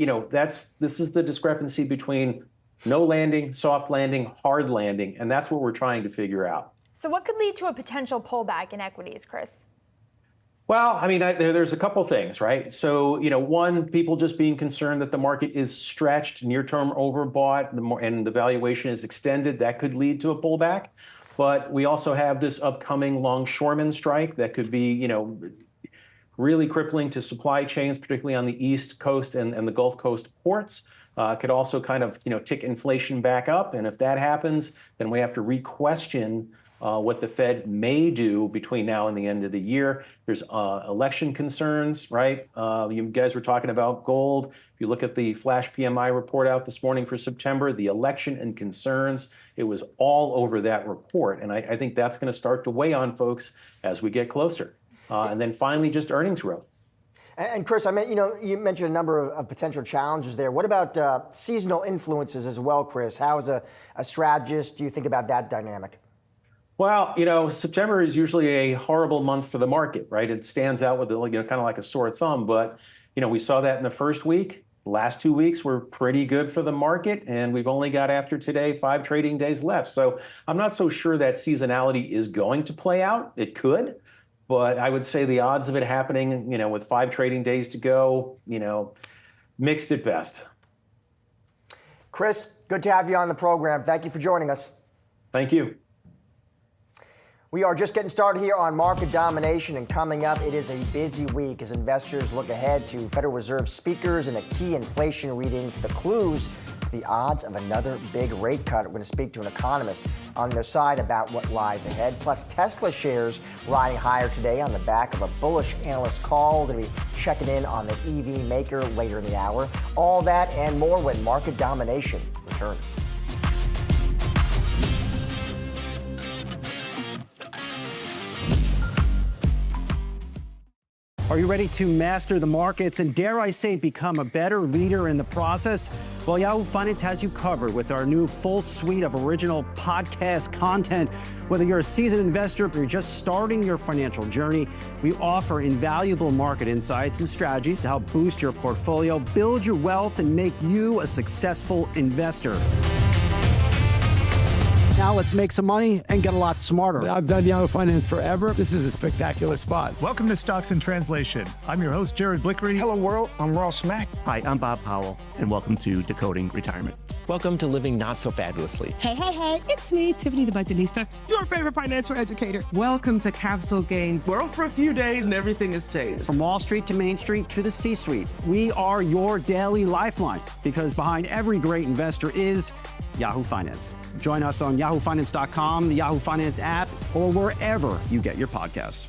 this is the discrepancy between no landing, soft landing, hard landing, and that's what we're trying to figure out. So what could lead to a potential pullback in equities, Chris? Well, I mean, there's a couple things, right? So, one, people just being concerned that the market is stretched, near-term overbought, and the valuation is extended. That could lead to a pullback. But we also have this upcoming longshoreman strike that could be, really crippling to supply chains, particularly on the East Coast and the Gulf Coast ports. Could also kind of, tick inflation back up. And if that happens, then we have to re-question what the Fed may do between now and the end of the year. There's election concerns, right? You guys were talking about gold. If you look at the flash PMI report out this morning for September, the election and concerns, it was all over that report. And I think that's going to start to weigh on folks as we get closer. And then finally, just earnings growth. And Chris, you mentioned a number of potential challenges there. What about seasonal influences as well, Chris? How, as a strategist, do you think about that dynamic? Well, September is usually a horrible month for the market, right? It stands out with, kind of like a sore thumb. But, we saw that in the first week. The last 2 weeks were pretty good for the market, and we've only got, after today, 5 trading days left. So I'm not so sure that seasonality is going to play out. It could, but I would say the odds of it happening, with 5 trading days to go, mixed at best. Chris, good to have you on the program. Thank you for joining us. Thank you. We are just getting started here on market domination, and coming up, it is a busy week as investors look ahead to Federal Reserve speakers and a key inflation reading for the clues to the odds of another big rate cut. We're going to speak to an economist on their side about what lies ahead. Plus, Tesla shares riding higher today on the back of a bullish analyst call. We're going to be checking in on the EV maker later in the hour. All that and more when market domination returns. Are you ready to master the markets and, dare I say, become a better leader in the process? Well, Yahoo Finance has you covered with our new full suite of original podcast content. Whether you're a seasoned investor or you're just starting your financial journey, we offer invaluable market insights and strategies to help boost your portfolio, build your wealth, and make you a successful investor. Now let's make some money and get a lot smarter. I've done Yahoo Finance forever. This is a spectacular spot. Welcome to Stocks in Translation. I'm your host, Jared Blickery. Hello, world. I'm Ross Mack. Hi, I'm Bob Powell, and welcome to Decoding Retirement. Welcome to Living Not So Fabulously. Hey, it's me, Tiffany the Budgetista, your favorite financial educator. Welcome to Capital Gains. We're off for a few days and everything has changed. From Wall Street to Main Street to the C-suite, we are your daily lifeline, because behind every great investor is Yahoo Finance. Join us on yahoofinance.com, the Yahoo Finance app, or wherever you get your podcasts.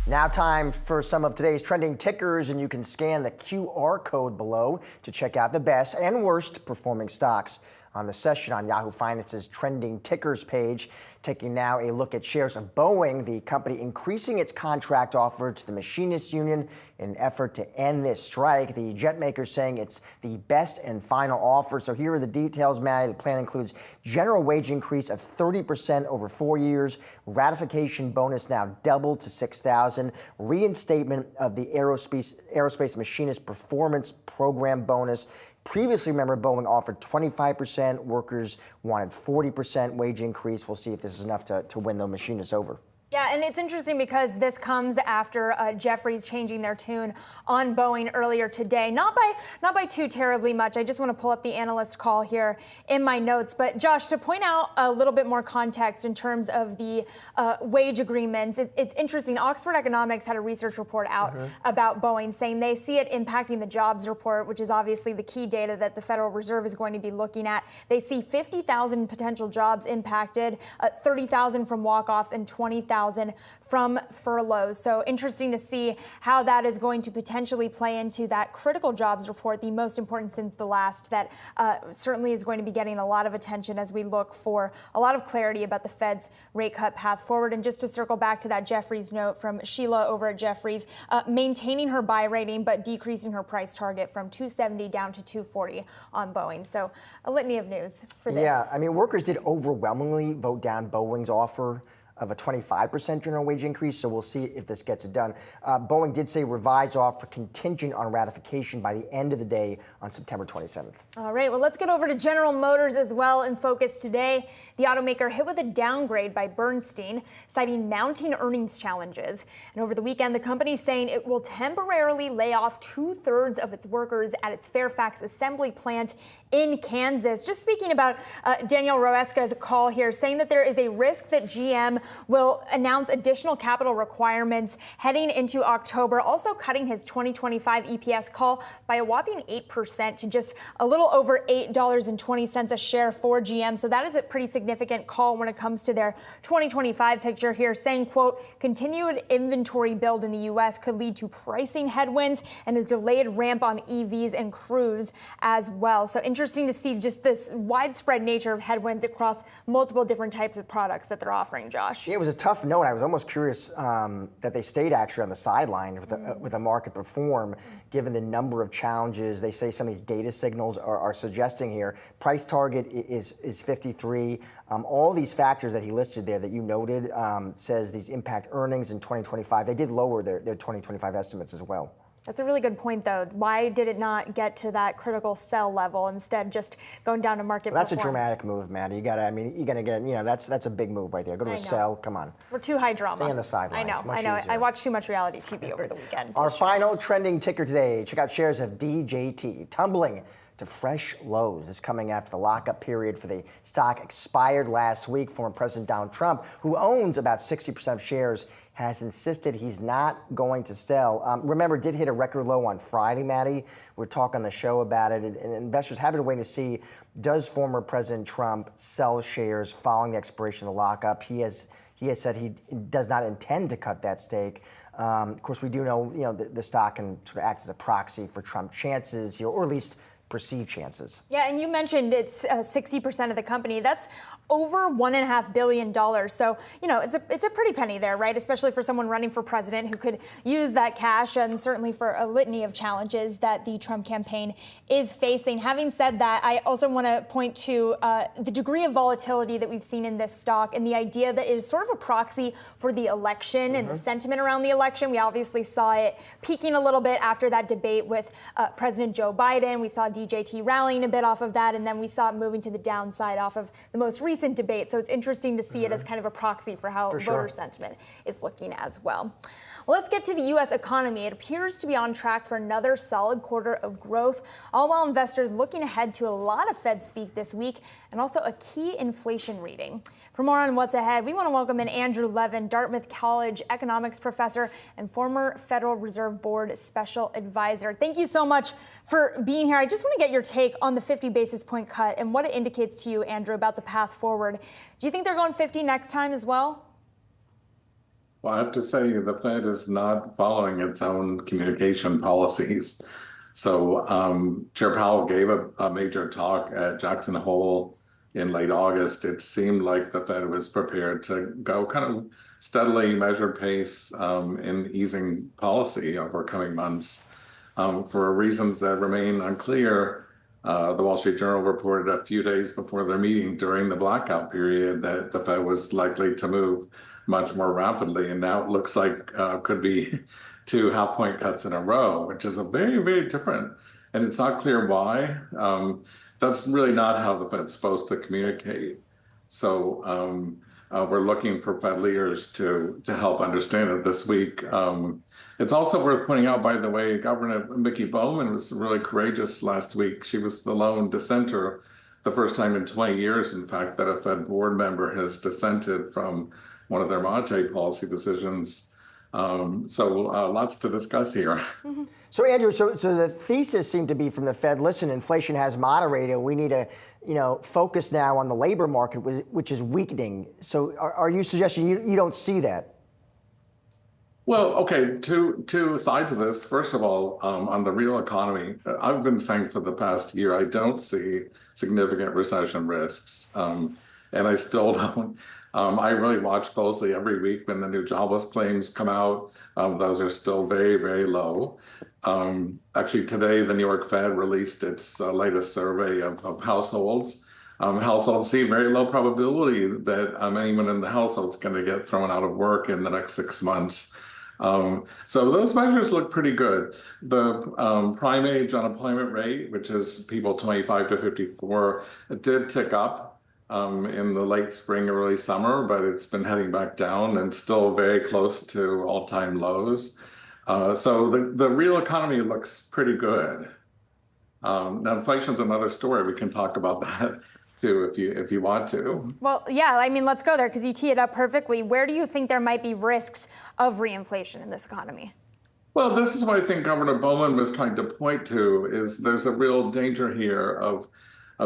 Now time for some of today's trending tickers, and you can scan the QR code below to check out the best and worst performing stocks on the session on Yahoo Finance's trending tickers page. Taking now a look at shares of Boeing, the company increasing its contract offer to the Machinists Union in an effort to end this strike. The jet maker saying it's the best and final offer. So here are the details, Maddie. The plan includes general wage increase of 30% over 4 years, ratification bonus now doubled to $6,000, reinstatement of the aerospace machinist performance program bonus. Previously, remember, Boeing offered 25%. Workers wanted 40% wage increase. We'll see if this is enough to win the machinists over. Yeah, and it's interesting because this comes after Jefferies changing their tune on Boeing earlier today. Not by too terribly much. I just want to pull up the analyst call here in my notes. But Josh, to point out a little bit more context in terms of the wage agreements, it's interesting. Oxford Economics had a research report out about Boeing saying they see it impacting the jobs report, which is obviously the key data that the Federal Reserve is going to be looking at. They see 50,000 potential jobs impacted, 30,000 from walk-offs and 20,000 from furloughs. So interesting to see how that is going to potentially play into that critical jobs report, the most important since the last, that certainly is going to be getting a lot of attention as we look for a lot of clarity about the Fed's rate cut path forward. And just to circle back to that Jefferies note from Sheila over at Jefferies, maintaining her buy rating but decreasing her price target from 270 down to 240 on Boeing. So a litany of news for this. Yeah, I mean, workers did overwhelmingly vote down Boeing's offer of a 25% general wage increase, so we'll see if this gets it done. Boeing did say revised offer contingent on ratification by the end of the day on September 27th. All right, well, let's get over to General Motors as well in focus today. The automaker hit with a downgrade by Bernstein, citing mounting earnings challenges. And over the weekend, the company saying it will temporarily lay off 2/3 of its workers at its Fairfax assembly plant in Kansas. Just speaking about Daniel Roeska's call here, saying that there is a risk that GM will announce additional capital requirements heading into October, also cutting his 2025 EPS call by a whopping 8% to just a little over $8.20 a share for GM. So that is a pretty significant call when it comes to their 2025 picture here, saying, quote, continued inventory build in the U.S. could lead to pricing headwinds and a delayed ramp on EVs and Cruise as well. So interesting to see just this widespread nature of headwinds across multiple different types of products that they're offering, Josh. Yeah, it was a tough note. I was almost curious that they stayed actually on the sideline with the market perform, given the number of challenges they say some of these data signals are suggesting here. Price target is 53. All these factors that he listed there that you noted says these impact earnings in 2025. They did lower their 2025 estimates as well. That's a really good point, though. Why did it not get to that critical sell level, instead just going down to market Well, that's perform? a dramatic move, man. You're gonna get, that's a big move right there. Go to a sell, come on. We're too high drama. Stay on the sidelines. I know. I watched too much reality TV over the weekend. Our final trending ticker today, check out shares of DJT, tumbling to fresh lows. This coming after the lockup period for the stock expired last week. Former President Donald Trump, who owns about 60% of shares, has insisted he's not going to sell. Remember, did hit a record low on Friday, Maddie. We're talking on the show about it, and investors have been waiting to see, does former President Trump sell shares following the expiration of the lockup? He has said he does not intend to cut that stake. Of course, we do know, the stock can sort of act as a proxy for Trump chances here, or at least perceived chances. Yeah, and you mentioned it's 60% of the company. That's over $1.5 billion. So, it's a pretty penny there, right? Especially for someone running for president who could use that cash, and certainly for a litany of challenges that the Trump campaign is facing. Having said that, I also want to point to the degree of volatility that we've seen in this stock, and the idea that it is sort of a proxy for the election and the sentiment around the election. We obviously saw it peaking a little bit after that debate with President Joe Biden. We saw DJT rallying a bit off of that, and then we saw it moving to the downside off of the most recent debate. So it's interesting to see it as kind of a proxy for how voter sentiment is looking as well. Well, let's get to the U.S. economy. It appears to be on track for another solid quarter of growth, all while investors looking ahead to a lot of Fed speak this week and also a key inflation reading. For more on what's ahead, we want to welcome in Andrew Levin, Dartmouth College economics professor and former Federal Reserve Board special advisor. Thank you so much for being here. I just want to get your take on the 50 basis point cut and what it indicates to you, Andrew, about the path forward. Do you think they're going 50 next time as well? Well, I have to say the Fed is not following its own communication policies. So Chair Powell gave a major talk at Jackson Hole in late August. It seemed like the Fed was prepared to go kind of steadily measured pace in easing policy over coming months. For reasons that remain unclear, the Wall Street Journal reported a few days before their meeting during the blackout period that the Fed was likely to move much more rapidly. And now it looks like could be 2 half-point cuts in a row, which is a very, very different. And it's not clear why. That's really not how the Fed's supposed to communicate. So we're looking for Fed leaders to help understand it this week. It's also worth pointing out, by the way, Governor Mickey Bowman was really courageous last week. She was the lone dissenter, the first time in 20 years, in fact, that a Fed board member has dissented from one of their monetary policy decisions. So lots to discuss here. So Andrew, so the thesis seemed to be from the Fed, listen, inflation has moderated. We need to, focus now on the labor market, which is weakening. So are you suggesting you don't see that? Well, okay, two sides of this. First of all, on the real economy, I've been saying for the past year, I don't see significant recession risks. And I still don't. I really watch closely every week when the new jobless claims come out. Those are still very, very low. Actually, today, the New York Fed released its latest survey of households. Households see very low probability that anyone in the household is going to get thrown out of work in the next 6 months. So those measures look pretty good. The prime age unemployment rate, which is people 25 to 54, did tick up in the late spring, early summer, but it's been heading back down and still very close to all-time lows. So the real economy looks pretty good. Now, inflation's another story. We can talk about that too if you want to. Well, yeah, I mean, let's go there because you tee it up perfectly. Where do you think there might be risks of reinflation in this economy? Well, this is what I think Governor Bowman was trying to point to, is there's a real danger here of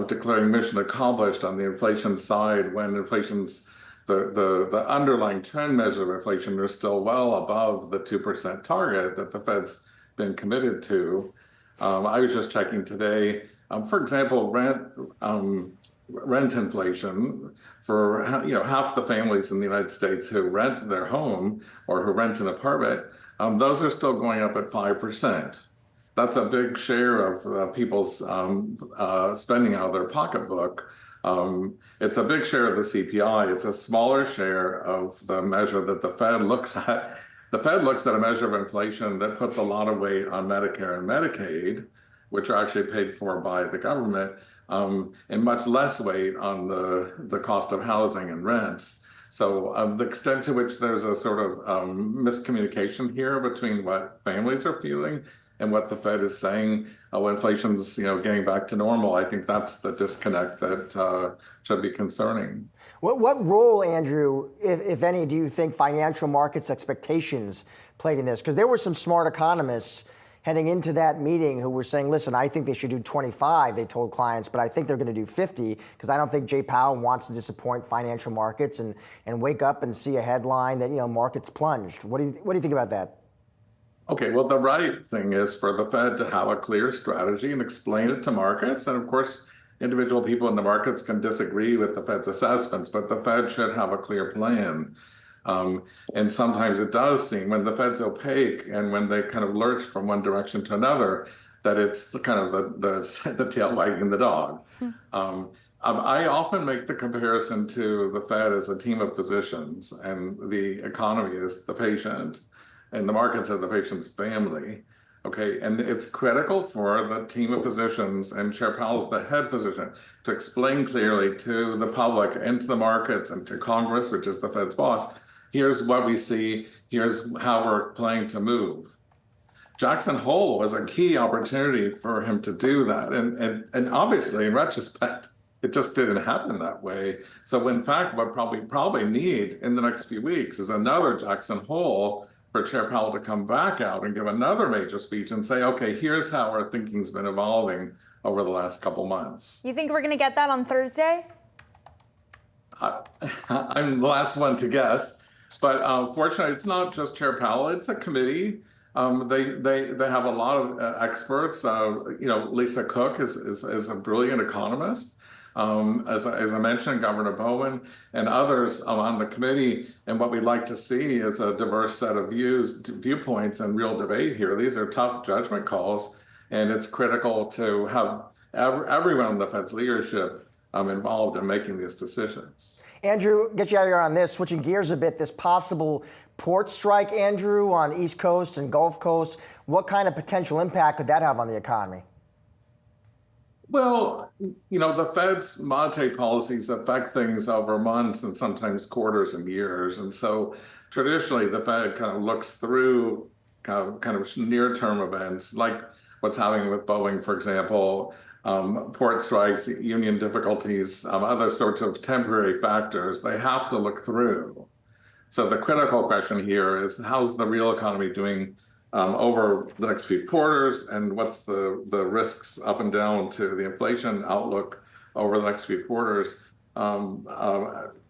declaring mission accomplished on the inflation side when inflation's the underlying trend measure of inflation are still well above the 2% target that the Fed's been committed to. I was just checking today, for example, rent inflation for half the families in the United States who rent their home or who rent an apartment, those are still going up at 5%. That's a big share of people's spending out of their pocketbook. It's a big share of the CPI. It's a smaller share of the measure that the Fed looks at. The Fed looks at a measure of inflation that puts a lot of weight on Medicare and Medicaid, which are actually paid for by the government, and much less weight on the cost of housing and rents. So the extent to which there's a sort of miscommunication here between what families are feeling and what the Fed is saying, inflation's getting back to normal, I think that's the disconnect that should be concerning. What role, Andrew, if any, do you think financial markets expectations played in this? Because there were some smart economists heading into that meeting who were saying, listen, I think they should do 25, they told clients, but I think they're going to do 50 because I don't think Jay Powell wants to disappoint financial markets and wake up and see a headline that, markets plunged. What do you think about that? Okay, well, the right thing is for the Fed to have a clear strategy and explain it to markets. And of course, individual people in the markets can disagree with the Fed's assessments, but the Fed should have a clear plan. And sometimes it does seem when the Fed's opaque and when they kind of lurch from one direction to another, that it's kind of the tail wagging the dog. I often make the comparison to the Fed as a team of physicians and the economy is the patient and the markets are the patient's family. Okay, and it's critical for the team of physicians, and Chair Powell's the head physician, to explain clearly to the public and to the markets and to Congress, which is the Fed's boss, here's what we see, here's how we're planning to move. Jackson Hole was a key opportunity for him to do that. And obviously, in retrospect, it just didn't happen that way. So in fact, what probably need in the next few weeks is another Jackson Hole for Chair Powell to come back out and give another major speech and say, okay, here's how our thinking's been evolving over the last couple months. You think we're going to get that on Thursday? I'm the last one to guess. But fortunately, it's not just Chair Powell; it's a committee. They have a lot of experts. Lisa Cook is a brilliant economist. As I mentioned, Governor Bowen and others on the committee. And what we'd like to see is a diverse set of viewpoints, and real debate here. These are tough judgment calls, and it's critical to have everyone in the Fed's leadership involved in making these decisions. Andrew, get you out of here on this. Switching gears a bit, this possible port strike, Andrew, on East Coast and Gulf Coast. What kind of potential impact could that have on the economy? Well, the Fed's monetary policies affect things over months and sometimes quarters and years. And so traditionally, the Fed kind of looks through kind of near-term events, like what's happening with Boeing, for example, port strikes, union difficulties, other sorts of temporary factors. They have to look through. So the critical question here is, how's the real economy doing over the next few quarters, and what's the risks up and down to the inflation outlook over the next few quarters? I'm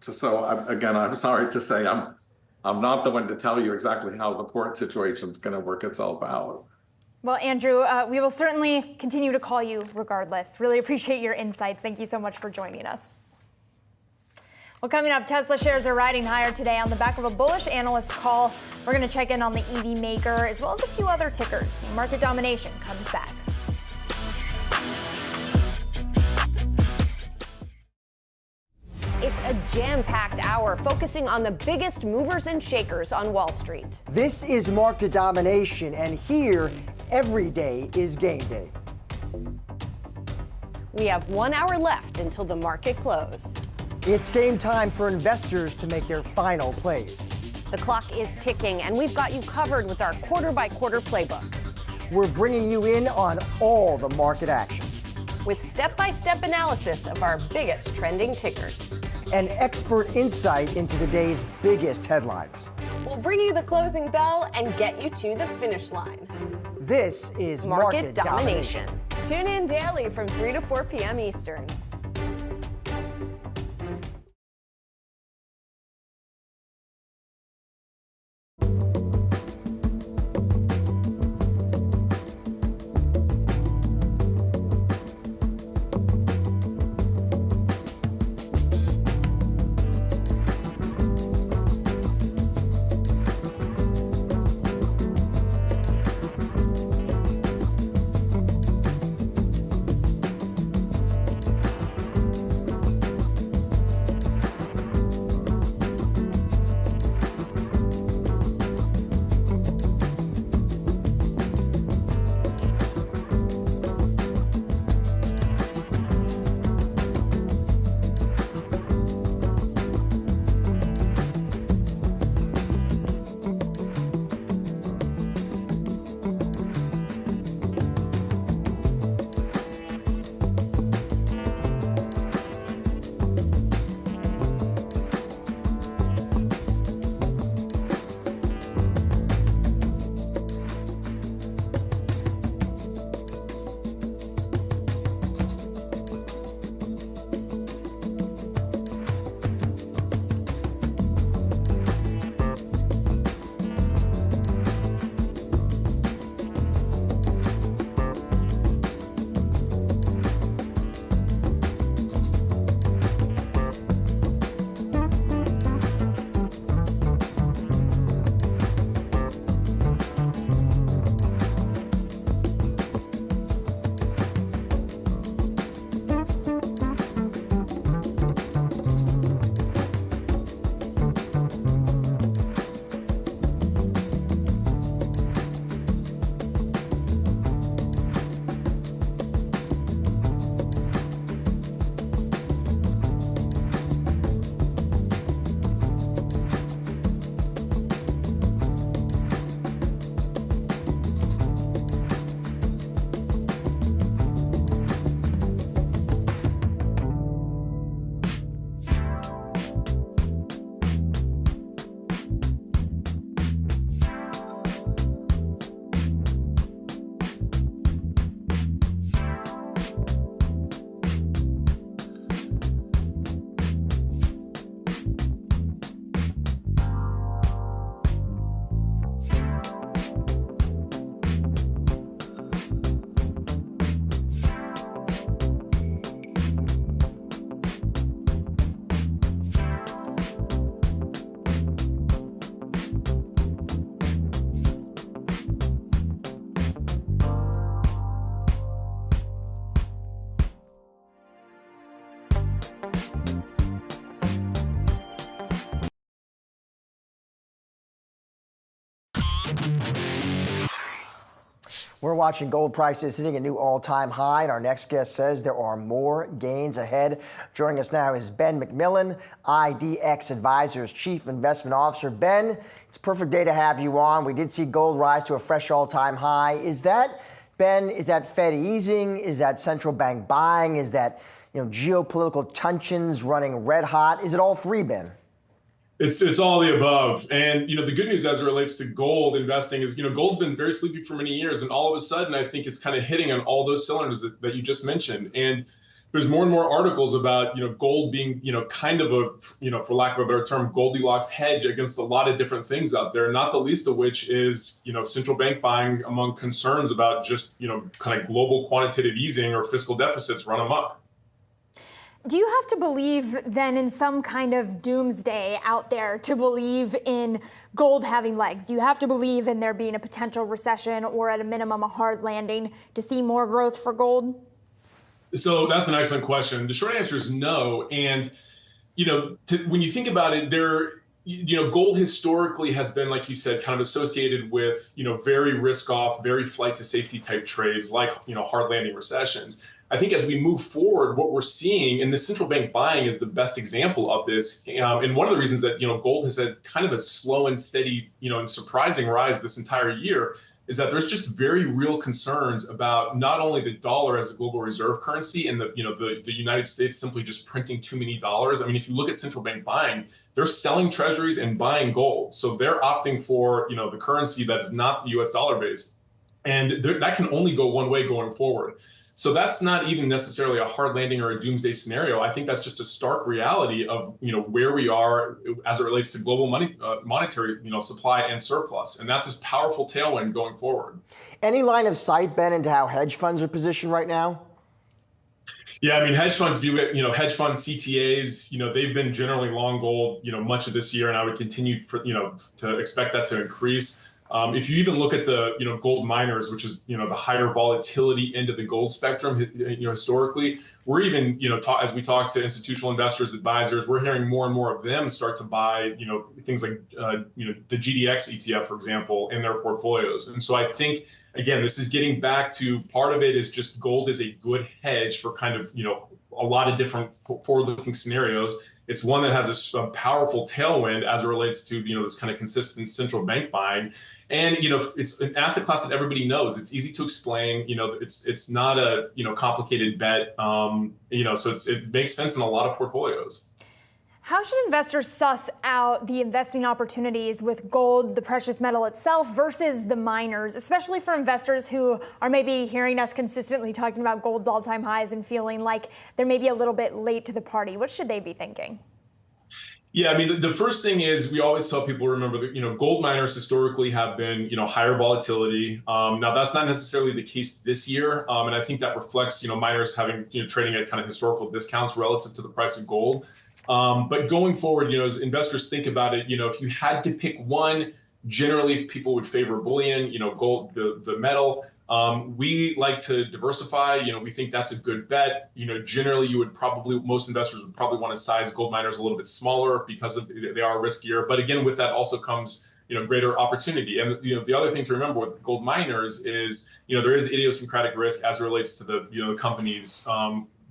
sorry to say I'm not the one to tell you exactly how the port situation is going to work itself out. Well, Andrew, we will certainly continue to call you regardless. Really appreciate your insights. Thank you so much for joining us. Well, coming up, Tesla shares are riding higher today on the back of a bullish analyst call. We're going to check in on the EV maker as well as a few other tickers when market domination comes back. It's a jam-packed hour focusing on the biggest movers and shakers on Wall Street. This is market domination, and here, every day is game day. We have 1 hour left until the market close. It's game time for investors to make their final plays. The clock is ticking, and we've got you covered with our quarter-by-quarter playbook. We're bringing you in on all the market action, with step-by-step analysis of our biggest trending tickers. And expert insight into the day's biggest headlines. We'll bring you the closing bell and get you to the finish line. This is Market Domination. Tune in daily from 3 to 4 p.m. Eastern. We're watching gold prices hitting a new all-time high, and our next guest says there are more gains ahead. Joining us now is Ben McMillan, IDX Advisors Chief Investment Officer. Ben, it's a perfect day to have you on. We did see gold rise to a fresh all-time high. Is that Fed easing? Is that central bank buying? Is that geopolitical tensions running red hot? Is it all three, Ben? It's all the above. And, the good news as it relates to gold investing is, gold's been very sleepy for many years. And all of a sudden, I think it's kind of hitting on all those cylinders that you just mentioned. And there's more and more articles about, gold being, kind of a, for lack of a better term, Goldilocks hedge against a lot of different things out there, not the least of which is, central bank buying among concerns about just, kind of global quantitative easing or fiscal deficits run amok. Do you have to believe then in some kind of doomsday out there to believe in gold having legs? Do you have to believe in there being a potential recession or at a minimum a hard landing to see more growth for gold? So that's an excellent question. The short answer is no. And, when you think about it, gold historically has been, like you said, kind of associated with, very risk off, very flight to safety type trades like, hard landing recessions. I think as we move forward, what we're seeing, and the central bank buying is the best example of this. And one of the reasons that, gold has had kind of a slow and steady, and surprising rise this entire year is that there's just very real concerns about not only the dollar as a global reserve currency and the United States simply just printing too many dollars. I mean, if you look at central bank buying, they're selling treasuries and buying gold. So they're opting for, the currency that is not the US dollar base. And that can only go one way going forward. So that's not even necessarily a hard landing or a doomsday scenario. I think that's just a stark reality of where we are as it relates to global monetary supply and surplus, and that's this powerful tailwind going forward. Any line of sight, Ben, into how hedge funds are positioned right now? Yeah, I mean, hedge funds view it. Hedge funds, CTAs, they've been generally long gold, much of this year, and I would continue to expect that to increase. If you even look at the gold miners, which is the higher volatility end of the gold spectrum, historically, we're even as we talk to institutional investors, advisors, we're hearing more and more of them start to buy things like the GDX ETF, for example, in their portfolios. And so I think again, this is getting back to part of it is just gold is a good hedge for kind of a lot of different forward-looking scenarios. It's one that has a powerful tailwind as it relates to this kind of consistent central bank buying. And it's an asset class that everybody knows. It's easy to explain. It's not a complicated bet. So it makes sense in a lot of portfolios. How should investors suss out the investing opportunities with gold, the precious metal itself, versus the miners, especially for investors who are maybe hearing us consistently talking about gold's all-time highs and feeling like they're maybe a little bit late to the party? What should they be thinking? Yeah, I mean, the first thing is we always tell people, remember that, gold miners historically have been, higher volatility. Now, that's not necessarily the case this year. And I think that reflects, miners having, trading at kind of historical discounts relative to the price of gold. But going forward, as investors think about it, if you had to pick one, generally people would favor bullion, gold, the metal. We like to diversify. We think that's a good bet. Generally most investors would probably want to size gold miners a little bit smaller because they are riskier. But again, with that also comes, greater opportunity. And, the other thing to remember with gold miners is, there is idiosyncratic risk as it relates to the companies.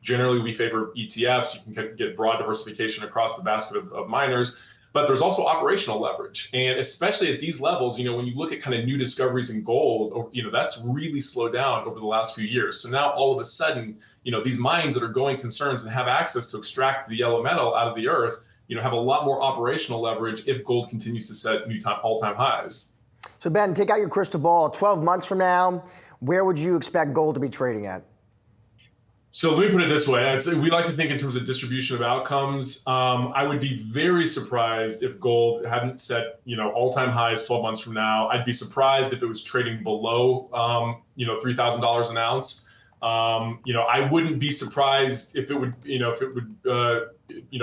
Generally, we favor ETFs. You can get broad diversification across the basket of miners. But there's also operational leverage. And especially at these levels, when you look at kind of new discoveries in gold, that's really slowed down over the last few years. So now all of a sudden, these mines that are going concerns and have access to extract the yellow metal out of the earth, have a lot more operational leverage if gold continues to set new all-time highs. So Ben, take out your crystal ball. 12 months from now, where would you expect gold to be trading at? So let me put it this way. We like to think in terms of distribution of outcomes. I would be very surprised if gold hadn't set, all-time highs 12 months from now. I'd be surprised if it was trading below, $3,000 an ounce. I wouldn't be surprised if it would,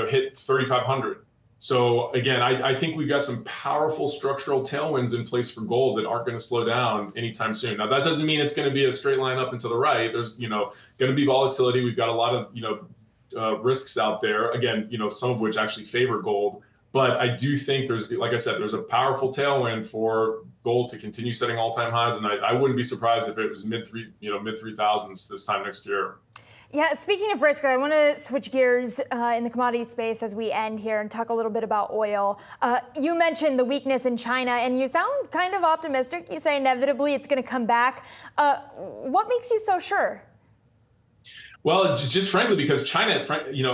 hit 3,500. So again, I think we've got some powerful structural tailwinds in place for gold that aren't going to slow down anytime soon. Now, that doesn't mean it's going to be a straight line up and to the right. There's, going to be volatility. We've got a lot of, risks out there. Again, some of which actually favor gold. But I do think there's, like I said, there's a powerful tailwind for gold to continue setting all-time highs, and I wouldn't be surprised if it was mid 3000s this time next year. Yeah, speaking of risk, I want to switch gears in the commodity space as we end here and talk a little bit about oil. You mentioned the weakness in China, and you sound kind of optimistic. You say inevitably it's going to come back. What makes you so sure? Well, just frankly, because China,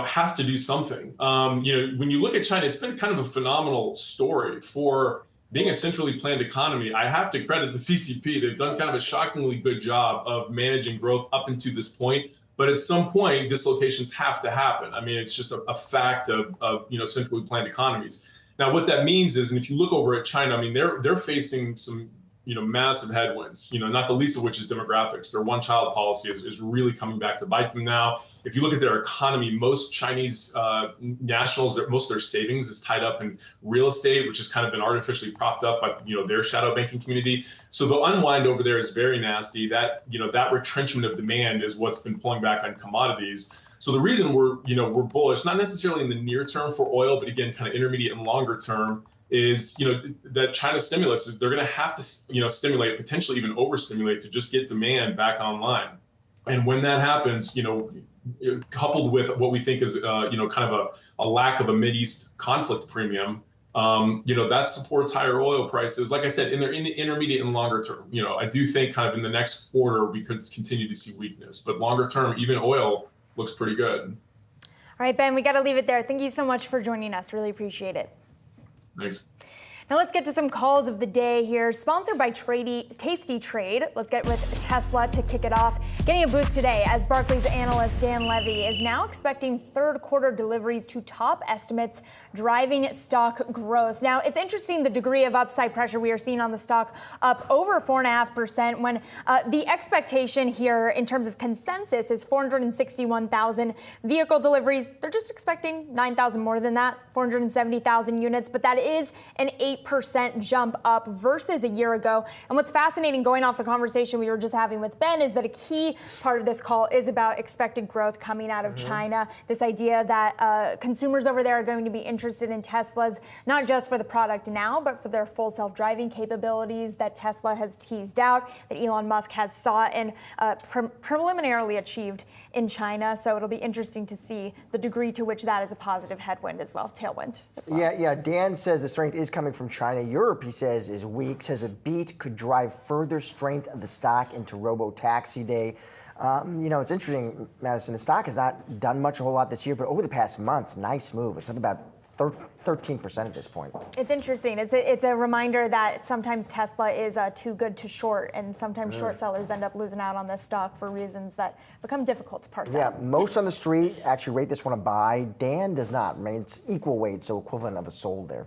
has to do something. When you look at China, it's been kind of a phenomenal story for being a centrally planned economy. I have to credit the CCP. They've done kind of a shockingly good job of managing growth up into this point. But at some point, dislocations have to happen. I mean, it's just a fact of centrally planned economies. Now, what that means is, and if you look over at China, I mean, they're facing some massive headwinds, not the least of which is demographics. Their one-child policy is really coming back to bite them now. If you look at their economy, most Chinese nationals, most of their savings is tied up in real estate, which has kind of been artificially propped up by their shadow banking community. So the unwind over there is very nasty. That retrenchment of demand is what's been pulling back on commodities. So the reason we're bullish, not necessarily in the near term for oil, but again, kind of intermediate and longer term, is that China stimulus is they're going to have to stimulate, potentially even overstimulate, to just get demand back online. And when that happens, coupled with what we think is kind of a lack of a Mideast conflict premium, that supports higher oil prices. Like I said, in the intermediate and longer term, I do think kind of in the next quarter we could continue to see weakness, but longer term, even oil looks pretty good. All right, Ben, we got to leave it there. Thank you so much for joining us. Really appreciate it. Thanks. Now let's get to some calls of the day here, sponsored by Tasty Trade. Let's get with Tesla to kick it off. Getting a boost today as Barclays analyst Dan Levy is now expecting third quarter deliveries to top estimates, driving stock growth. Now it's interesting the degree of upside pressure we are seeing on the stock, up over 4.5%, when the expectation here in terms of consensus is 461,000 vehicle deliveries. They're just expecting 9,000 more than that, 470,000 units, but that is an 8% jump up versus a year ago. And what's fascinating, going off the conversation we were just having with Ben, is that a key part of this call is about expected growth coming out of China. This idea that consumers over there are going to be interested in Teslas, not just for the product now, but for their full self-driving capabilities that Tesla has teased out, that Elon Musk has sought and preliminarily achieved in China. So it'll be interesting to see the degree to which that is a positive headwind as well, tailwind as well. Yeah. Dan says the strength is coming from China. Europe, he says, is weak, says a beat could drive further strength of the stock into robo-taxi day. It's interesting, Madison, the stock has not done much a whole lot this year, but over the past month, nice move. It's up about 13% at this point. It's interesting. It's a reminder that sometimes Tesla is too good to short, and sometimes short sellers end up losing out on this stock for reasons that become difficult to parse out. Yeah, most on the street actually rate this one a buy. Dan does not. I mean, it's equal weight, so equivalent of a sold there.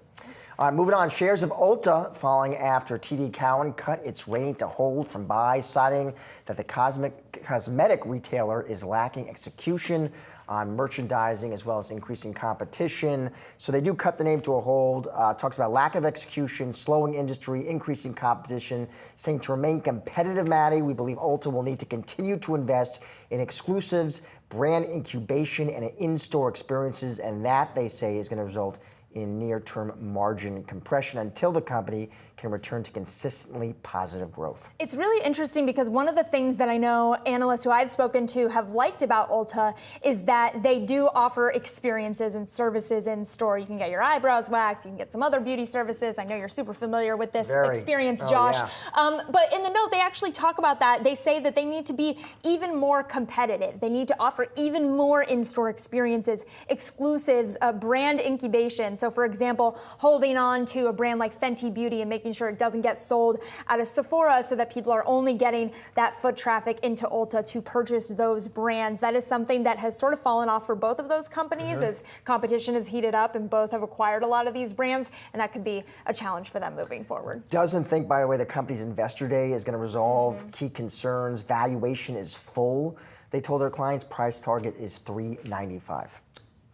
All right, moving on. Shares of Ulta falling after TD Cowen cut its rating to hold from buy, citing that the cosmetic retailer is lacking execution on merchandising as well as increasing competition. So they do cut the name to a hold. Talks about lack of execution, slowing industry, increasing competition, saying to remain competitive, Maddie, we believe Ulta will need to continue to invest in exclusives, brand incubation, and in-store experiences, and that, they say, is going to result in near-term margin compression until the company can return to consistently positive growth. It's really interesting because one of the things that I know analysts who I've spoken to have liked about Ulta is that they do offer experiences and services in store. You can get your eyebrows waxed, you can get some other beauty services. I know you're super familiar with this experience, Josh. Yeah. But in the note, they actually talk about that. They say that they need to be even more competitive. They need to offer even more in-store experiences, exclusives, brand incubation. So for example, holding on to a brand like Fenty Beauty and making sure it doesn't get sold out of Sephora so that people are only getting that foot traffic into Ulta to purchase those brands. That is something that has sort of fallen off for both of those companies as competition has heated up and both have acquired a lot of these brands, and that could be a challenge for them moving forward. Doesn't think, by the way, the company's investor day is going to resolve key concerns. Valuation is full. They told their clients price target is $3.95.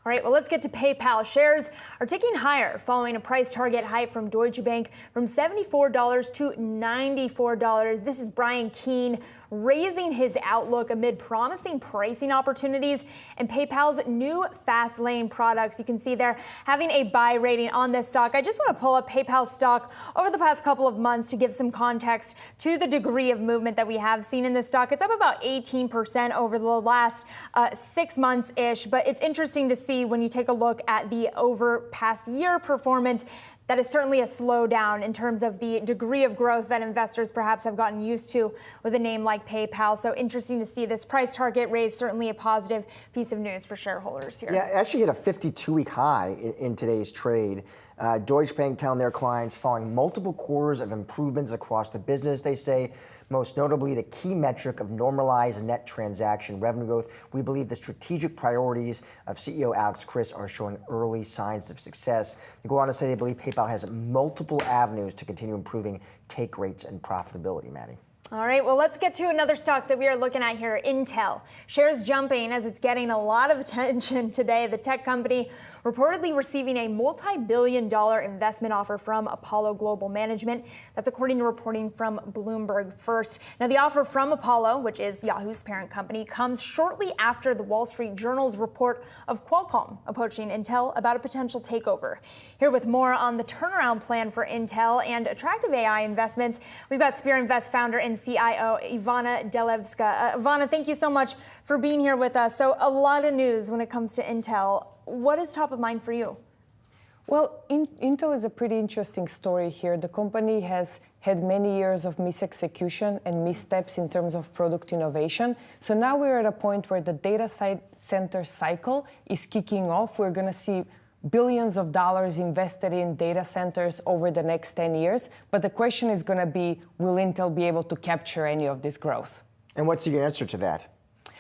All right, well, let's get to PayPal. Shares are ticking higher following a price target hike from Deutsche Bank from $74 to $94. This is Brian Keene raising his outlook amid promising pricing opportunities and PayPal's new fast lane products. You can see they're having a buy rating on this stock. I just want to pull up PayPal stock over the past couple of months to give some context to the degree of movement that we have seen in this stock. It's up about 18% over the last 6 months-ish, but it's interesting to see when you take a look at the over past year performance. That is certainly a slowdown in terms of the degree of growth that investors perhaps have gotten used to with a name like PayPal. So interesting to see this price target raise, certainly a positive piece of news for shareholders here. Yeah, it actually hit a 52-week high in today's trade. Deutsche Bank telling their clients following multiple quarters of improvements across the business, they say, most notably the key metric of normalized net transaction revenue growth. We believe the strategic priorities of CEO Alex Chriss are showing early signs of success. They go on to say they believe PayPal has multiple avenues to continue improving take rates and profitability, Maddie. All right, well, let's get to another stock that we are looking at here, Intel. Shares jumping as it's getting a lot of attention today. The tech company reportedly receiving a multi-billion-dollar investment offer from Apollo Global Management. That's according to reporting from Bloomberg First. Now, the offer from Apollo, which is Yahoo's parent company, comes shortly after the Wall Street Journal's report of Qualcomm approaching Intel about a potential takeover. Here with more on the turnaround plan for Intel and attractive AI investments, we've got Spear Invest founder and CIO Ivana Delevska. Ivana, thank you so much for being here with us. So a lot of news when it comes to Intel. What is top of mind for you? Well, Intel is a pretty interesting story here. The company has had many years of misexecution and missteps in terms of product innovation. So now we're at a point where the data center cycle is kicking off. We're going to see billions of dollars invested in data centers over the next 10 years. But the question is going to be, will Intel be able to capture any of this growth? And what's the answer to that?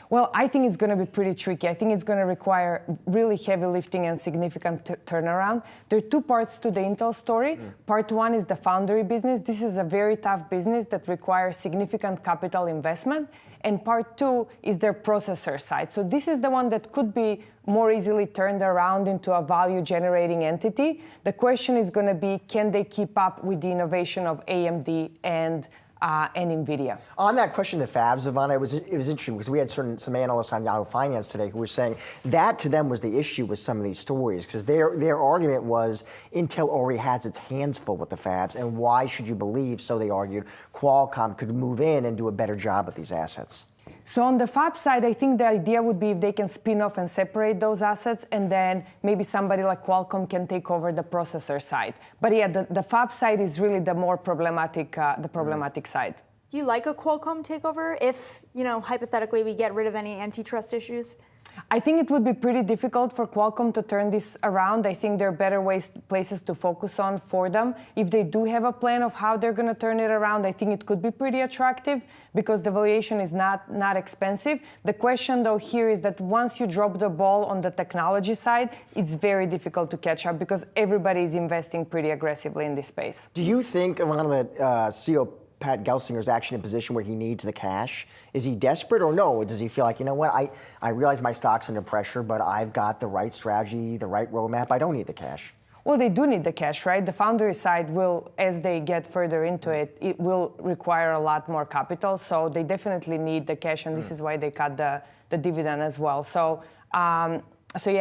Well, I think it's going to be pretty tricky. I think it's going to require really heavy lifting and significant turnaround. There are two parts to the Intel story. Part one is the foundry business. This is a very tough business that requires significant capital investment. And part two is their processor side. So this is the one that could be more easily turned around into a value-generating entity. The question is going to be, can they keep up with the innovation of AMD and NVIDIA. On that question of the fabs, Ivana, it was interesting because we had some analysts on Yahoo Finance today who were saying that to them was the issue with some of these stories because their argument was Intel already has its hands full with the fabs, and why should you believe, so they argued, Qualcomm could move in and do a better job with these assets? So on the fab side, I think the idea would be if they can spin off and separate those assets, and then maybe somebody like Qualcomm can take over the processor side. But yeah, the fab side is really the more problematic, side. Do you like a Qualcomm takeover if, hypothetically we get rid of any antitrust issues? I think it would be pretty difficult for Qualcomm to turn this around. I think there are better places to focus on for them. If they do have a plan of how they're going to turn it around, I think it could be pretty attractive because the valuation is not expensive. The question, though, here is that once you drop the ball on the technology side, it's very difficult to catch up because everybody is investing pretty aggressively in this space. Do you think, Ivana, that CEO Pat Gelsinger is actually in a position where he needs the cash? Is he desperate or no? Does he feel like, you know what, I realize my stock's under pressure, but I've got the right strategy, the right roadmap. I don't need the cash. Well, they do need the cash, right? The foundry side will, as they get further into it, it will require a lot more capital. So they definitely need the cash, and this is why they cut the dividend as well. So yeah,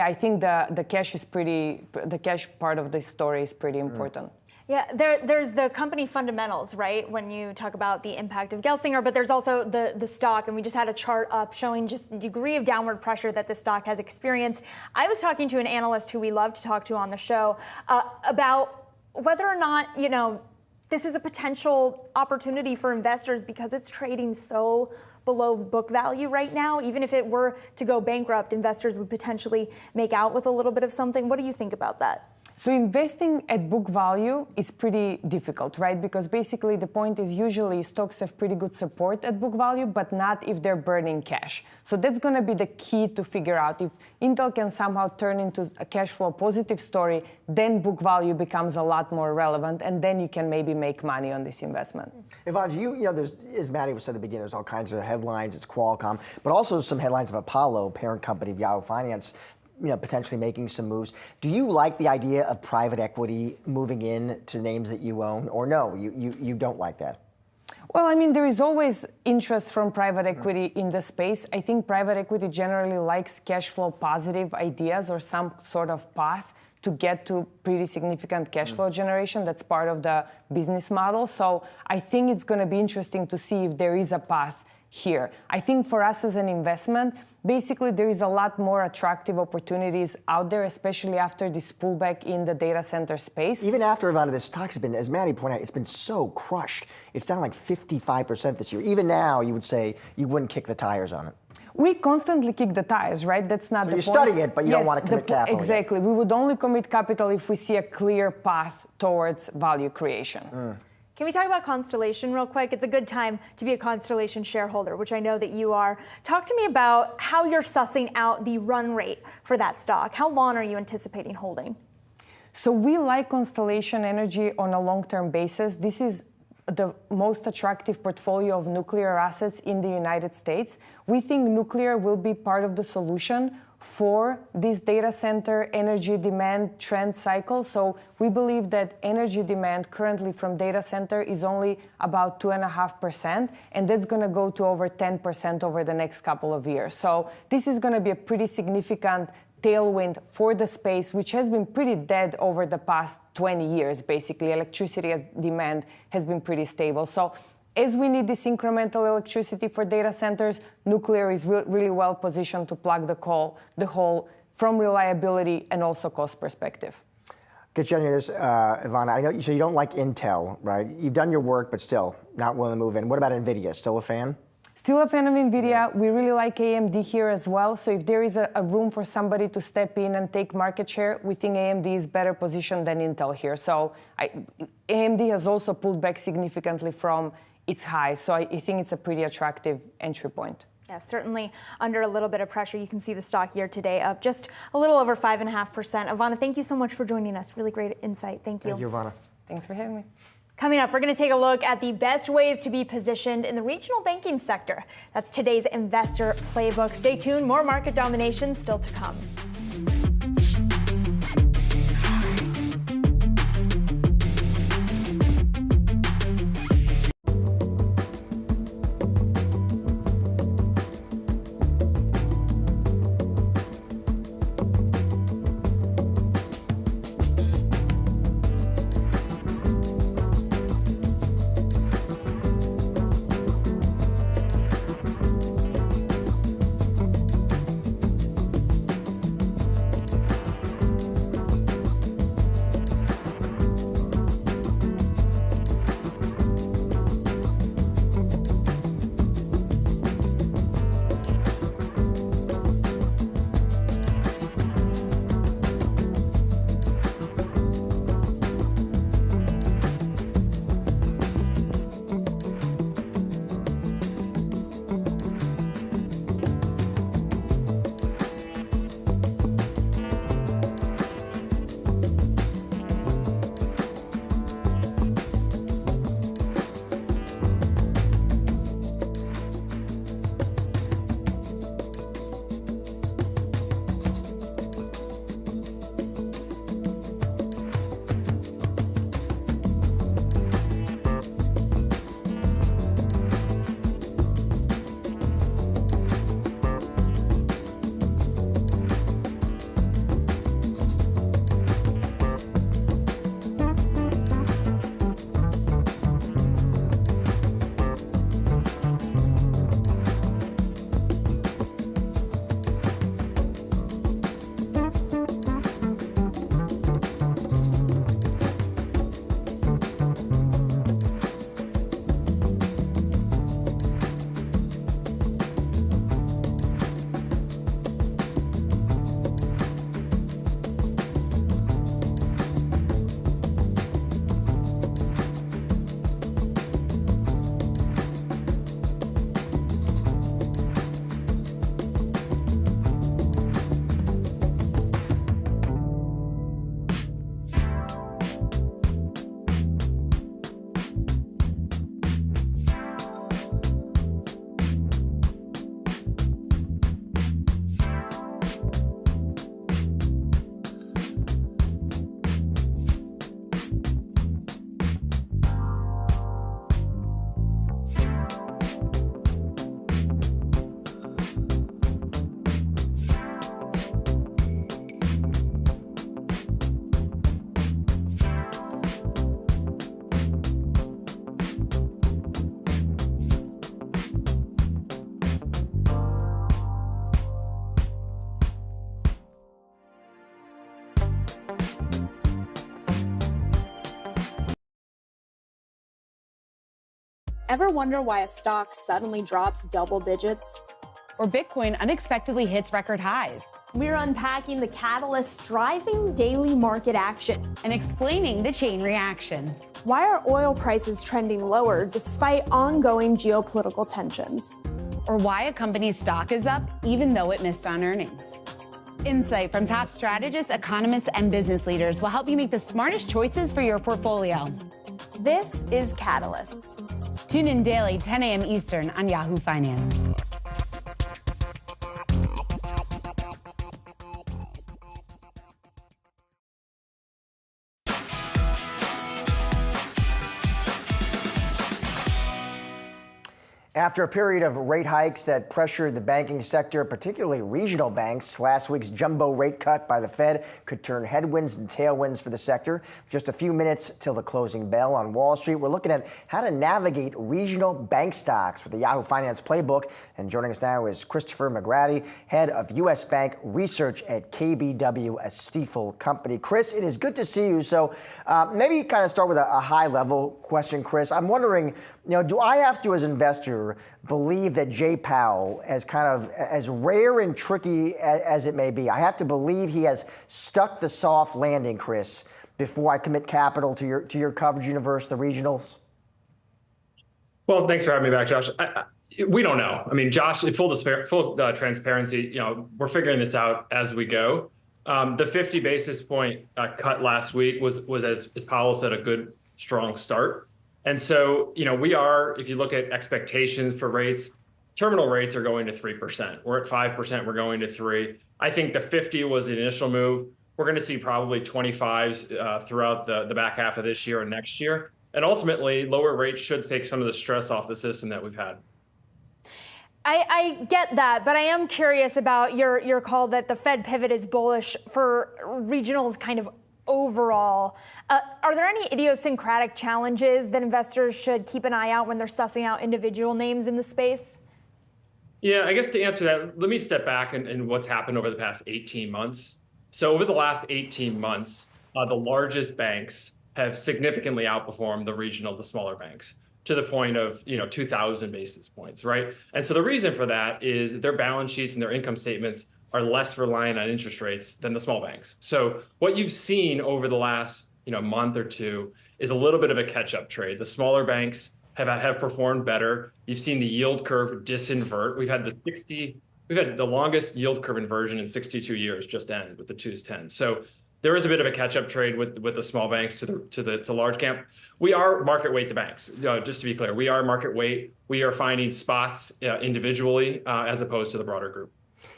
I think the cash part of this story is pretty important. Yeah, there's the company fundamentals, right, when you talk about the impact of Gelsinger, but there's also the stock, and we just had a chart up showing just the degree of downward pressure that the stock has experienced. I was talking to an analyst who we love to talk to on the show about whether or not, this is a potential opportunity for investors because it's trading so below book value right now. Even if it were to go bankrupt, investors would potentially make out with a little bit of something. What do you think about that? So investing at book value is pretty difficult, right? Because basically the point is usually stocks have pretty good support at book value, but not if they're burning cash. So that's going to be the key to figure out. If Intel can somehow turn into a cash flow positive story, then book value becomes a lot more relevant, and then you can maybe make money on this investment. Ivana, there's, as Maddie said at the beginning, there's all kinds of headlines. It's Qualcomm, but also some headlines of Apollo, parent company of Yahoo Finance, potentially making some moves. Do you like the idea of private equity moving in to names that you own, or no, you don't like that? Well, I mean, there is always interest from private equity in the space. I think private equity generally likes cash flow positive ideas or some sort of path to get to pretty significant cash flow generation. That's part of the business model. So I think it's going to be interesting to see if there is a path here. I think for us as an investment, basically there is a lot more attractive opportunities out there, especially after this pullback in the data center space. Even after Ivana, this stock's been, as Maddie pointed out, it's been so crushed. It's down like 55% this year. Even now, you would say you wouldn't kick the tires on it. We constantly kick the tires, right? That's not the point. You study it, but you don't want to commit capital. Exactly. We would only commit capital if we see a clear path towards value creation. Can we talk about Constellation real quick? It's a good time to be a Constellation shareholder, which I know that you are. Talk to me about how you're sussing out the run rate for that stock. How long are you anticipating holding? So we like Constellation Energy on a long-term basis. This is the most attractive portfolio of nuclear assets in the United States. We think nuclear will be part of the solution for this data center energy demand trend cycle. So we believe that energy demand currently from data center is only about 2.5%, and that's going to go to over 10% over the next couple of years. So this is going to be a pretty significant tailwind for the space, which has been pretty dead over the past 20 years, basically. Electricity demand has been pretty stable. So as we need this incremental electricity for data centers, nuclear is really well positioned to plug the hole from reliability and also cost perspective. Get you on this, Ivana. I know you, so you don't like Intel, right? You've done your work, but still not willing to move in. What about NVIDIA? Still a fan? Still a fan of NVIDIA. We really like AMD here as well. So if there is a room for somebody to step in and take market share, we think AMD is better positioned than Intel here. So AMD has also pulled back significantly from its high. So I think it's a pretty attractive entry point. Yeah, certainly under a little bit of pressure. You can see the stock year to date up just a little over 5.5%. Ivana, thank you so much for joining us. Really great insight. Thank you. Thank you, Ivana. Thanks for having me. Coming up, we're going to take a look at the best ways to be positioned in the regional banking sector. That's today's investor playbook. Stay tuned. More market domination still to come. Ever wonder why a stock suddenly drops double digits? Or Bitcoin unexpectedly hits record highs? We're unpacking the catalysts driving daily market action and explaining the chain reaction. Why are oil prices trending lower despite ongoing geopolitical tensions? Or why a company's stock is up even though it missed on earnings. Insight from top strategists, economists, and business leaders will help you make the smartest choices for your portfolio. This is Catalysts. Tune in daily, 10 a.m. Eastern on Yahoo Finance. After a period of rate hikes that pressured the banking sector, particularly regional banks, last week's jumbo rate cut by the Fed could turn headwinds and tailwinds for the sector. Just a few minutes till the closing bell on Wall Street, we're looking at how to navigate regional bank stocks with the Yahoo Finance Playbook. And joining us now is Christopher McGrady, head of U.S. Bank Research at KBW, a Stifel company. Chris, it is good to see you. So maybe kind of start with a high-level question, Chris. I'm wondering, do I have to, as an investor, believe that Jay Powell, as rare and tricky as it may be, I have to believe he has stuck the soft landing, Chris, before I commit capital to your coverage universe, the regionals? Well, thanks for having me back, Josh. We don't know. I mean, Josh, in full transparency, we're figuring this out as we go. The 50 basis point cut last week was as Powell said, a good, strong start. And so, we are, if you look at expectations for rates, terminal rates are going to 3%. We're at 5%, we're going to 3%. I think the 50 was the initial move. We're going to see probably 25s throughout the back half of this year and next year. And ultimately, lower rates should take some of the stress off the system that we've had. I get that, but I am curious about your call that the Fed pivot is bullish for regionals kind of overall. Are there any idiosyncratic challenges that investors should keep an eye out when they're sussing out individual names in the space? Yeah, I guess to answer that, let me step back and what's happened over the past 18 months. So over the last 18 months, the largest banks have significantly outperformed the smaller banks to the point of 2,000 basis points, right? And so the reason for that is their balance sheets and their income statements are less reliant on interest rates than the small banks. So what you've seen over the last month or two is a little bit of a catch-up trade. The smaller banks have performed better. You've seen the yield curve disinvert. We've had the longest yield curve inversion in 62 years just end with the 2s 10. So there is a bit of a catch-up trade with the small banks to the large camp. We are market weight the banks. Just to be clear, we are market weight. We are finding spots individually as opposed to the broader group.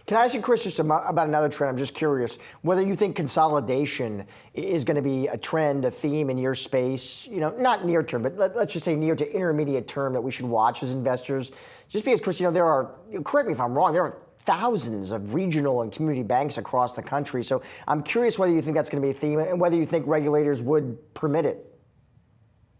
Can I ask you, Chris, just about another trend? I'm just curious whether you think consolidation is going to be a trend, a theme in your space, not near term, but let's just say near to intermediate term that we should watch as investors. Just because, Chris, there are, correct me if I'm wrong, there are thousands of regional and community banks across the country. So I'm curious whether you think that's going to be a theme and whether you think regulators would permit it.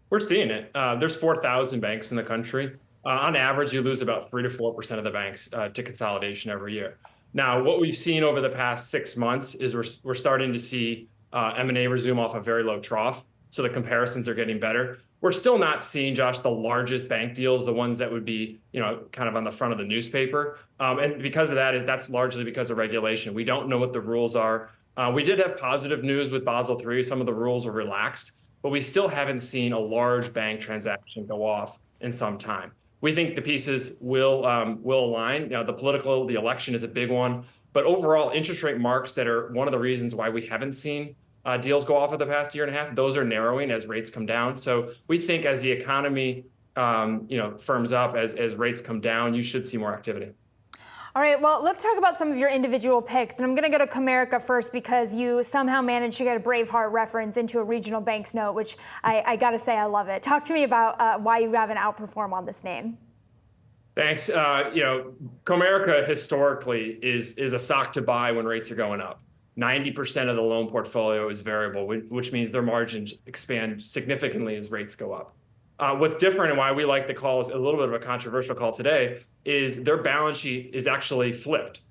We're seeing it. There's 4,000 banks in the country. On average, you lose about 3 to 4% of the banks to consolidation every year. Now, what we've seen over the past 6 months is we're starting to see M&A resume off a very low trough. So the comparisons are getting better. We're still not seeing, Josh, the largest bank deals, the ones that would be, kind of on the front of the newspaper. And because of that's largely because of regulation. We don't know what the rules are. We did have positive news with Basel III. Some of the rules were relaxed, but we still haven't seen a large bank transaction go off in some time. We think the pieces will align. The election is a big one, but overall interest rate marks that are one of the reasons why we haven't seen deals go off for the past year and a half. Those are narrowing as rates come down. So we think as the economy, firms up, as rates come down, you should see more activity. All right, well, let's talk about some of your individual picks. And I'm going to go to Comerica first because you somehow managed to get a Braveheart reference into a regional bank's note, which I got to say I love it. Talk to me about why you have an outperform on this name. Thanks. Comerica historically is a stock to buy when rates are going up. 90% of the loan portfolio is variable, which means their margins expand significantly as rates go up. What's different and why we like the call is a little bit of a controversial call today is their balance sheet is actually flipped.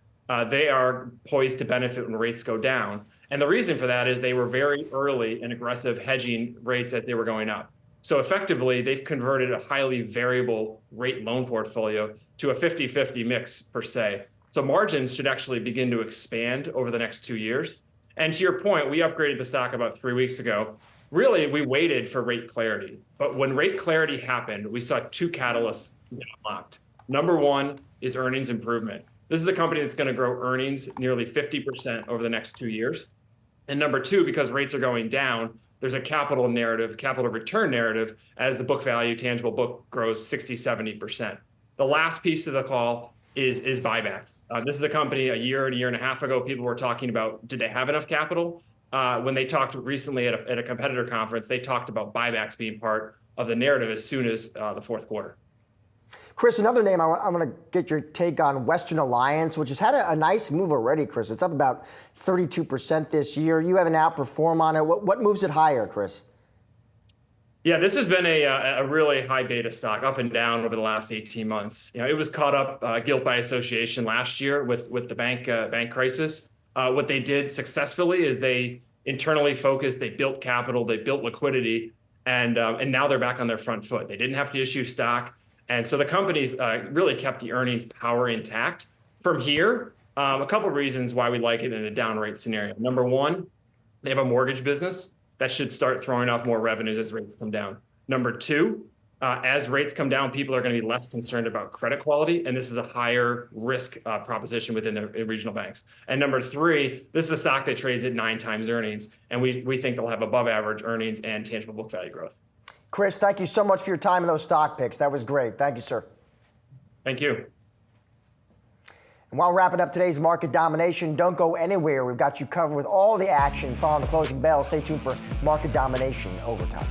They are poised to benefit when rates go down. And the reason for that is they were very early and aggressive hedging rates as they were going up. So effectively, they've converted a highly variable rate loan portfolio to a 50-50 mix per se. So margins should actually begin to expand over the next 2 years. And to your point, we upgraded the stock about 3 weeks ago. Really, we waited for rate clarity. But when rate clarity happened, we saw two catalysts get unlocked. Number one is earnings improvement. This is a company that's going to grow earnings nearly 50% over the next 2 years. And number two, because rates are going down, there's a capital narrative, capital return narrative, as the book value, tangible book grows 60-70%. The last piece of the call is buybacks. This is a company a year and a half ago, people were talking about, did they have enough capital? When they talked recently at a competitor conference, they talked about buybacks being part of the narrative as soon as the fourth quarter. Chris, another name I want to get your take on, Western Alliance, which has had a nice move already, Chris. It's up about 32% this year. You have an outperform on it. What moves it higher, Chris? Yeah, this has been a really high beta stock, up and down over the last 18 months. You know, it was caught up guilt by association last year with the bank crisis. What they did successfully is they internally focused, they built capital, they built liquidity, and now they're back on their front foot. They didn't have to issue stock. And so the company's really kept the earnings power intact. From here, a couple of reasons why we like it in a down rate scenario. Number one, they have a mortgage business that should start throwing off more revenues as rates come down. Number two, as rates come down, people are going to be less concerned about credit quality, and this is a higher risk proposition within the regional banks. And number three, this is a stock that trades at 9 times earnings, and we think they'll have above average earnings and tangible book value growth. Chris, thank you so much for your time and those stock picks. That was great. Thank you, sir. Thank you. And while wrapping up today's market domination, don't go anywhere. We've got you covered with all the action following the closing bell. Stay tuned for Market Domination Overtime.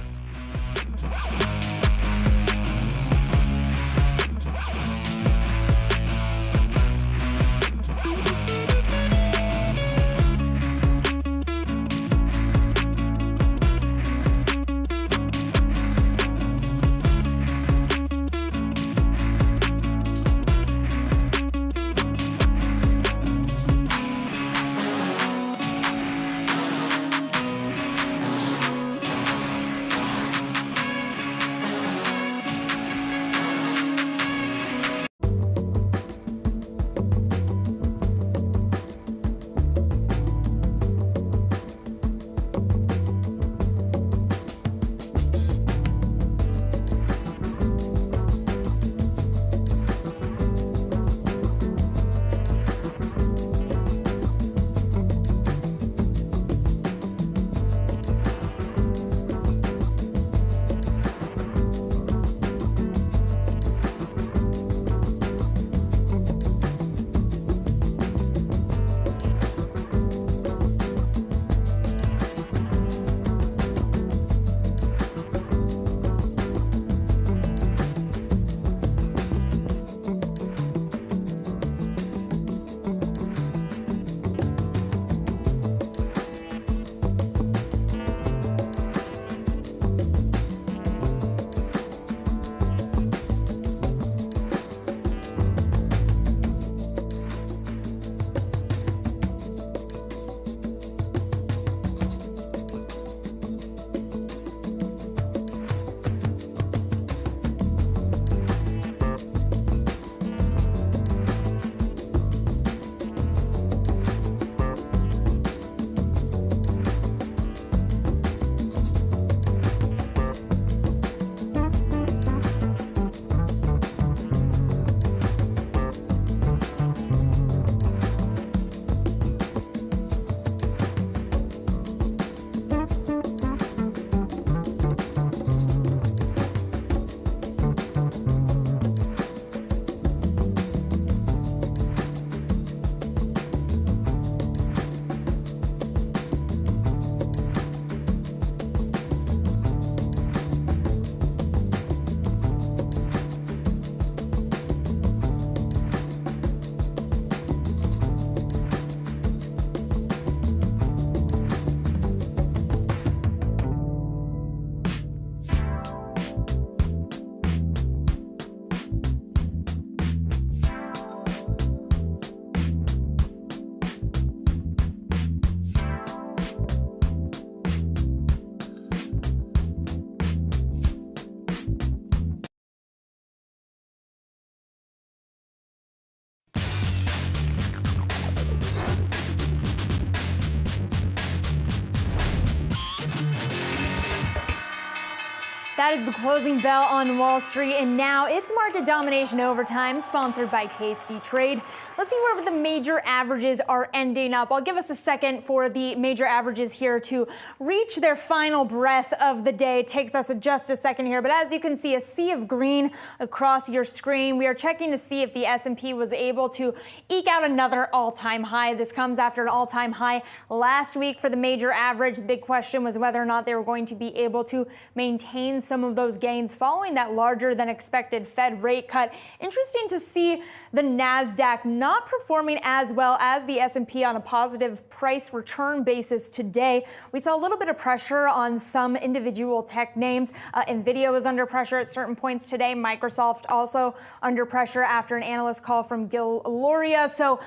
That is the closing bell on Wall Street, and now it's market domination overtime, sponsored by Tasty Trade. Let's see where the major averages are ending up. I'll give us a second for the major averages here to reach their final breath of the day. It takes us just a second here, but as you can see, a sea of green across your screen. We are checking to see if the S&P was able to eke out another all-time high. This comes after an all-time high last week for the major average. The big question was whether or not they were going to be able to maintain some of those gains following that larger than expected Fed rate cut. Interesting to see the Nasdaq not performing as well as the S&P on a positive price return basis today. We saw a little bit of pressure on some individual tech names. Nvidia was under pressure at certain points today. Microsoft also under pressure after an analyst call from Gil Luria. So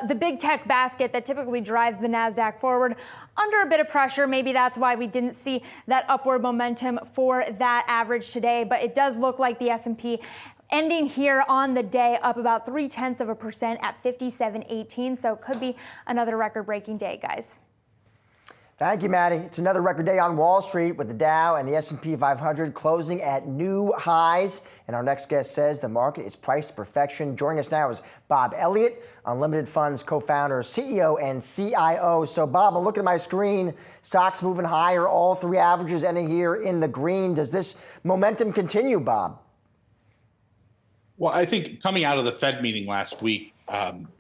the big tech basket that typically drives the Nasdaq forward under a bit of pressure. Maybe that's why we didn't see that upward momentum for that average today. But it does look like the S&P ending here on the day up about 0.3% at 57.18. So it could be another record-breaking day, guys. Thank you, Maddie. It's another record day on Wall Street with the Dow and the S&P 500 closing at new highs. And our next guest says the market is priced to perfection. Joining us now is Bob Elliott, Unlimited Funds co-founder, CEO, and CIO. So, Bob, I'm looking at my screen. Stocks moving higher, all three averages ending here in the green. Does this momentum continue, Bob? Well, I think coming out of the Fed meeting last week,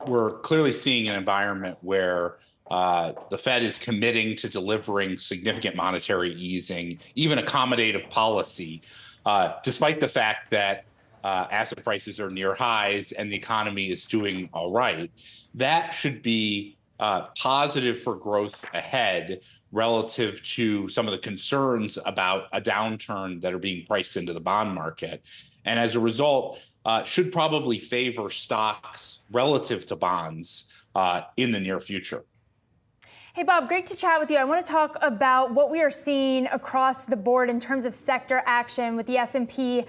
we're clearly seeing an environment where the Fed is committing to delivering significant monetary easing, even accommodative policy, despite the fact that asset prices are near highs and the economy is doing all right. That should be positive for growth ahead relative to some of the concerns about a downturn that are being priced into the bond market. And as a result, should probably favor stocks relative to bonds in the near future. Hey, Bob, great to chat with you. I want to talk about what we are seeing across the board in terms of sector action with the S&P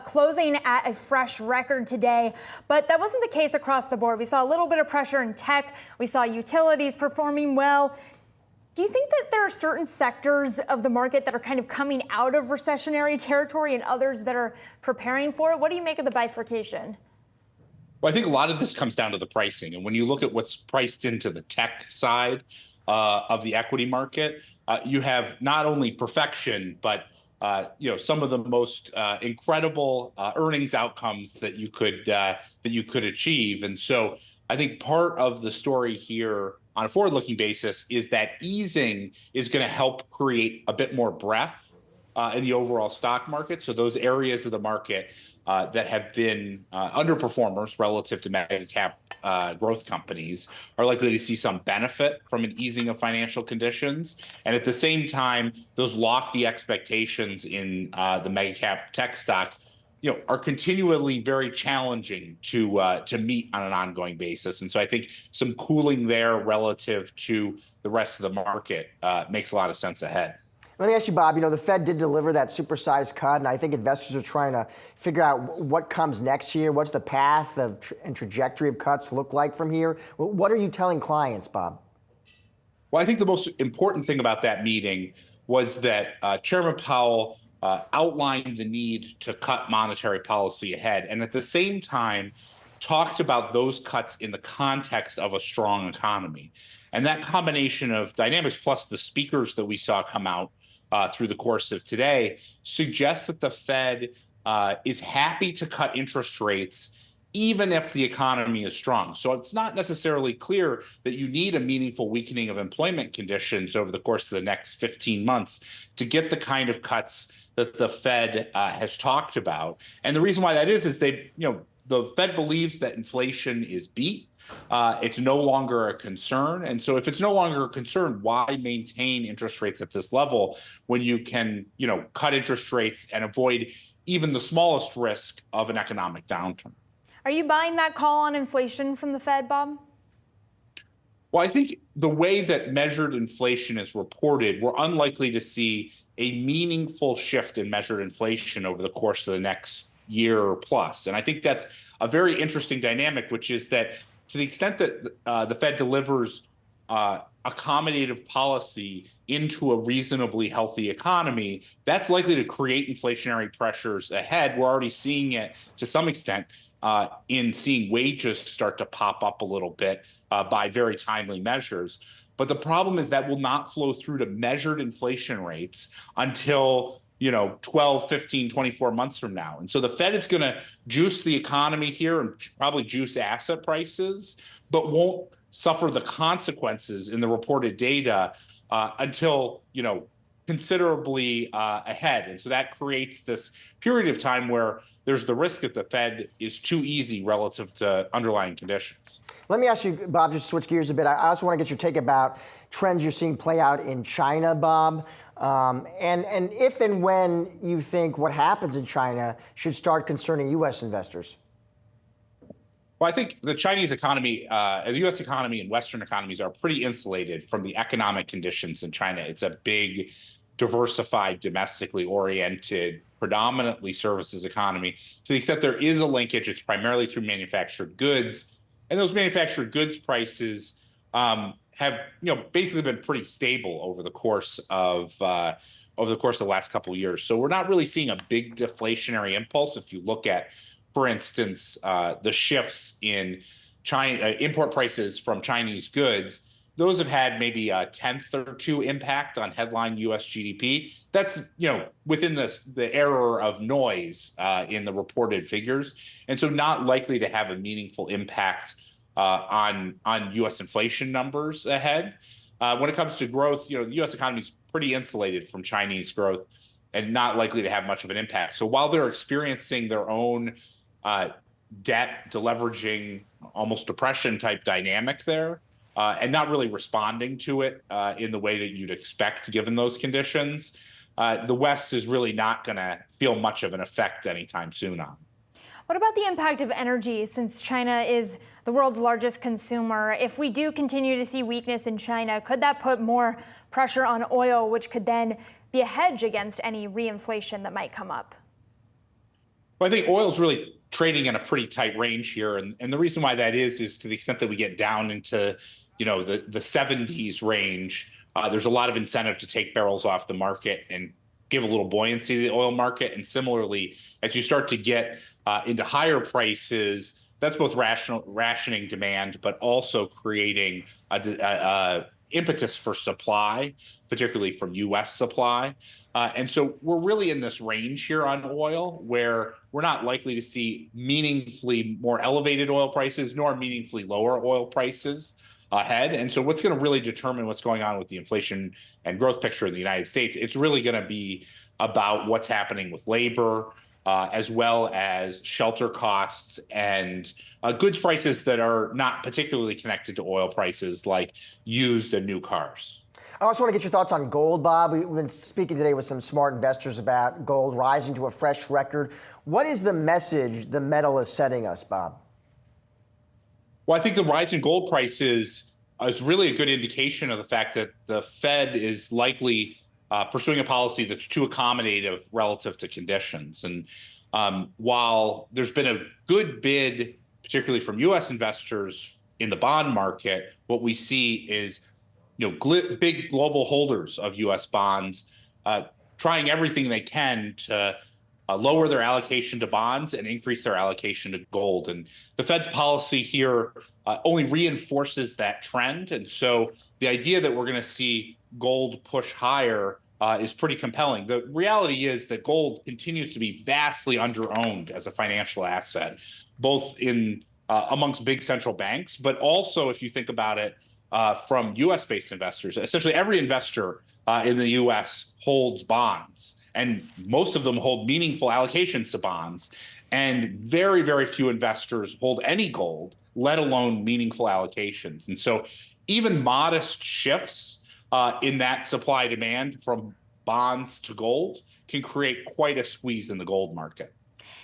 closing at a fresh record today. But that wasn't the case across the board. We saw a little bit of pressure in tech. We saw utilities performing well. Do you think that there are certain sectors of the market that are kind of coming out of recessionary territory and others that are preparing for it? What do you make of the bifurcation? Well, I think a lot of this comes down to the pricing. And when you look at what's priced into the tech side of the equity market, you have not only perfection, but some of the most incredible earnings outcomes that you could achieve. And so I think part of the story here on a forward-looking basis is that easing is going to help create a bit more breadth in the overall stock market. So those areas of the market that have been underperformers relative to mega cap growth companies are likely to see some benefit from an easing of financial conditions. And at the same time, those lofty expectations in the mega cap tech stocks are continually very challenging to meet on an ongoing basis. And so I think some cooling there relative to the rest of the market makes a lot of sense ahead. Let me ask you, Bob, the Fed did deliver that supersized cut, and I think investors are trying to figure out what comes next year. What's the path and trajectory of cuts look like from here? What are you telling clients, Bob? Well, I think the most important thing about that meeting was that Chairman Powell outlined the need to cut monetary policy ahead, and at the same time talked about those cuts in the context of a strong economy. And that combination of dynamics plus the speakers that we saw come out through the course of today suggests that the Fed is happy to cut interest rates even if the economy is strong. So it's not necessarily clear that you need a meaningful weakening of employment conditions over the course of the next 15 months to get the kind of cuts that the Fed has talked about. And the reason why that is the Fed believes that inflation is beat. It's no longer a concern. And so if it's no longer a concern, why maintain interest rates at this level when you can, cut interest rates and avoid even the smallest risk of an economic downturn? Are you buying that call on inflation from the Fed, Bob? Well, I think the way that measured inflation is reported, we're unlikely to see a meaningful shift in measured inflation over the course of the next year or plus. And I think that's a very interesting dynamic, which is that to the extent that the Fed delivers accommodative policy into a reasonably healthy economy, that's likely to create inflationary pressures ahead. We're already seeing it to some extent in seeing wages start to pop up a little bit by very timely measures. But the problem is that will not flow through to measured inflation rates until 12, 15, 24 months from now. And so the Fed is going to juice the economy here and probably juice asset prices, but won't suffer the consequences in the reported data until, considerably ahead. And so that creates this period of time where there's the risk that the Fed is too easy relative to underlying conditions. Let me ask you, Bob, just switch gears a bit. I also want to get your take about trends you're seeing play out in China, Bob, and if and when you think what happens in China should start concerning U.S. investors. Well, I think the Chinese economy, the U.S. economy and Western economies are pretty insulated from the economic conditions in China. It's a big, diversified, domestically oriented, predominantly services economy. To the extent there is a linkage, it's primarily through manufactured goods. And those manufactured goods prices have, basically been pretty stable over the course of the last couple of years. So we're not really seeing a big deflationary impulse. If you look at, for instance, the shifts in China import prices from Chinese goods, those have had maybe a tenth or two impact on headline U.S. GDP. That's within the error of noise in the reported figures, and so not likely to have a meaningful impact on U.S. inflation numbers ahead. When it comes to growth, the U.S. economy is pretty insulated from Chinese growth and not likely to have much of an impact. So while they're experiencing their own debt deleveraging, almost depression type dynamic there, and not really responding to it in the way that you'd expect given those conditions, the West is really not going to feel much of an effect anytime soon on. What about the impact of energy, since China is the world's largest consumer? If we do continue to see weakness in China, could that put more pressure on oil, which could then be a hedge against any reinflation that might come up? Well, I think oil is really trading in a pretty tight range here. And the reason why that is to the extent that we get down into the 70s range, there's a lot of incentive to take barrels off the market and give a little buoyancy to the oil market. And similarly, as you start to get into higher prices, that's both rationing demand, but also creating a impetus for supply, particularly from U.S. supply. And so we're really in this range here on oil where we're not likely to see meaningfully more elevated oil prices nor meaningfully lower oil prices ahead. And so what's going to really determine what's going on with the inflation and growth picture in the United States, it's really going to be about what's happening with labor, as well as shelter costs and goods prices that are not particularly connected to oil prices, like used and new cars. I also want to get your thoughts on gold, Bob. We've been speaking today with some smart investors about gold rising to a fresh record. What is the message the metal is sending us, Bob? Well, I think the rise in gold prices is really a good indication of the fact that the Fed is likely pursuing a policy that's too accommodative relative to conditions. And while there's been a good bid, particularly from U.S. investors in the bond market, what we see is big global holders of U.S. bonds trying everything they can to lower their allocation to bonds and increase their allocation to gold. And the Fed's policy here only reinforces that trend. And so the idea that we're going to see gold push higher is pretty compelling. The reality is that gold continues to be vastly underowned as a financial asset, both in amongst big central banks, but also if you think about it from U.S.-based investors. Essentially, every investor in the U.S. holds bonds, and most of them hold meaningful allocations to bonds. And very, very few investors hold any gold, let alone meaningful allocations. And so even modest shifts in that supply demand from bonds to gold can create quite a squeeze in the gold market.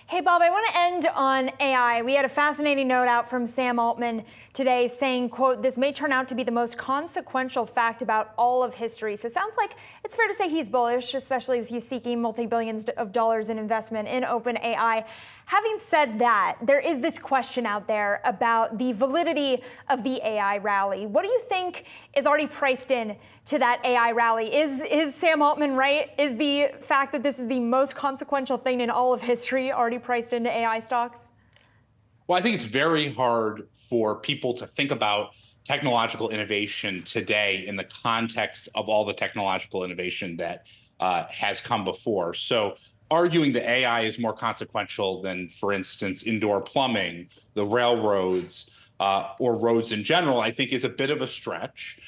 Hey, Bob, I want to end on AI. We had a fascinating note out from Sam Altman today saying, quote, this may turn out to be the most consequential fact about all of history. So it sounds like it's fair to say he's bullish, especially as he's seeking multi-billions of dollars in investment in OpenAI. Having said that, there is this question out there about the validity of the AI rally. What do you think is already priced in to that AI rally. Is Sam Altman right? Is the fact that this is the most consequential thing in all of history already priced into AI stocks? Well, I think it's very hard for people to think about technological innovation today in the context of all the technological innovation that has come before. So arguing that AI is more consequential than, for instance, indoor plumbing, the railroads, or roads in general, I think is a bit of a stretch.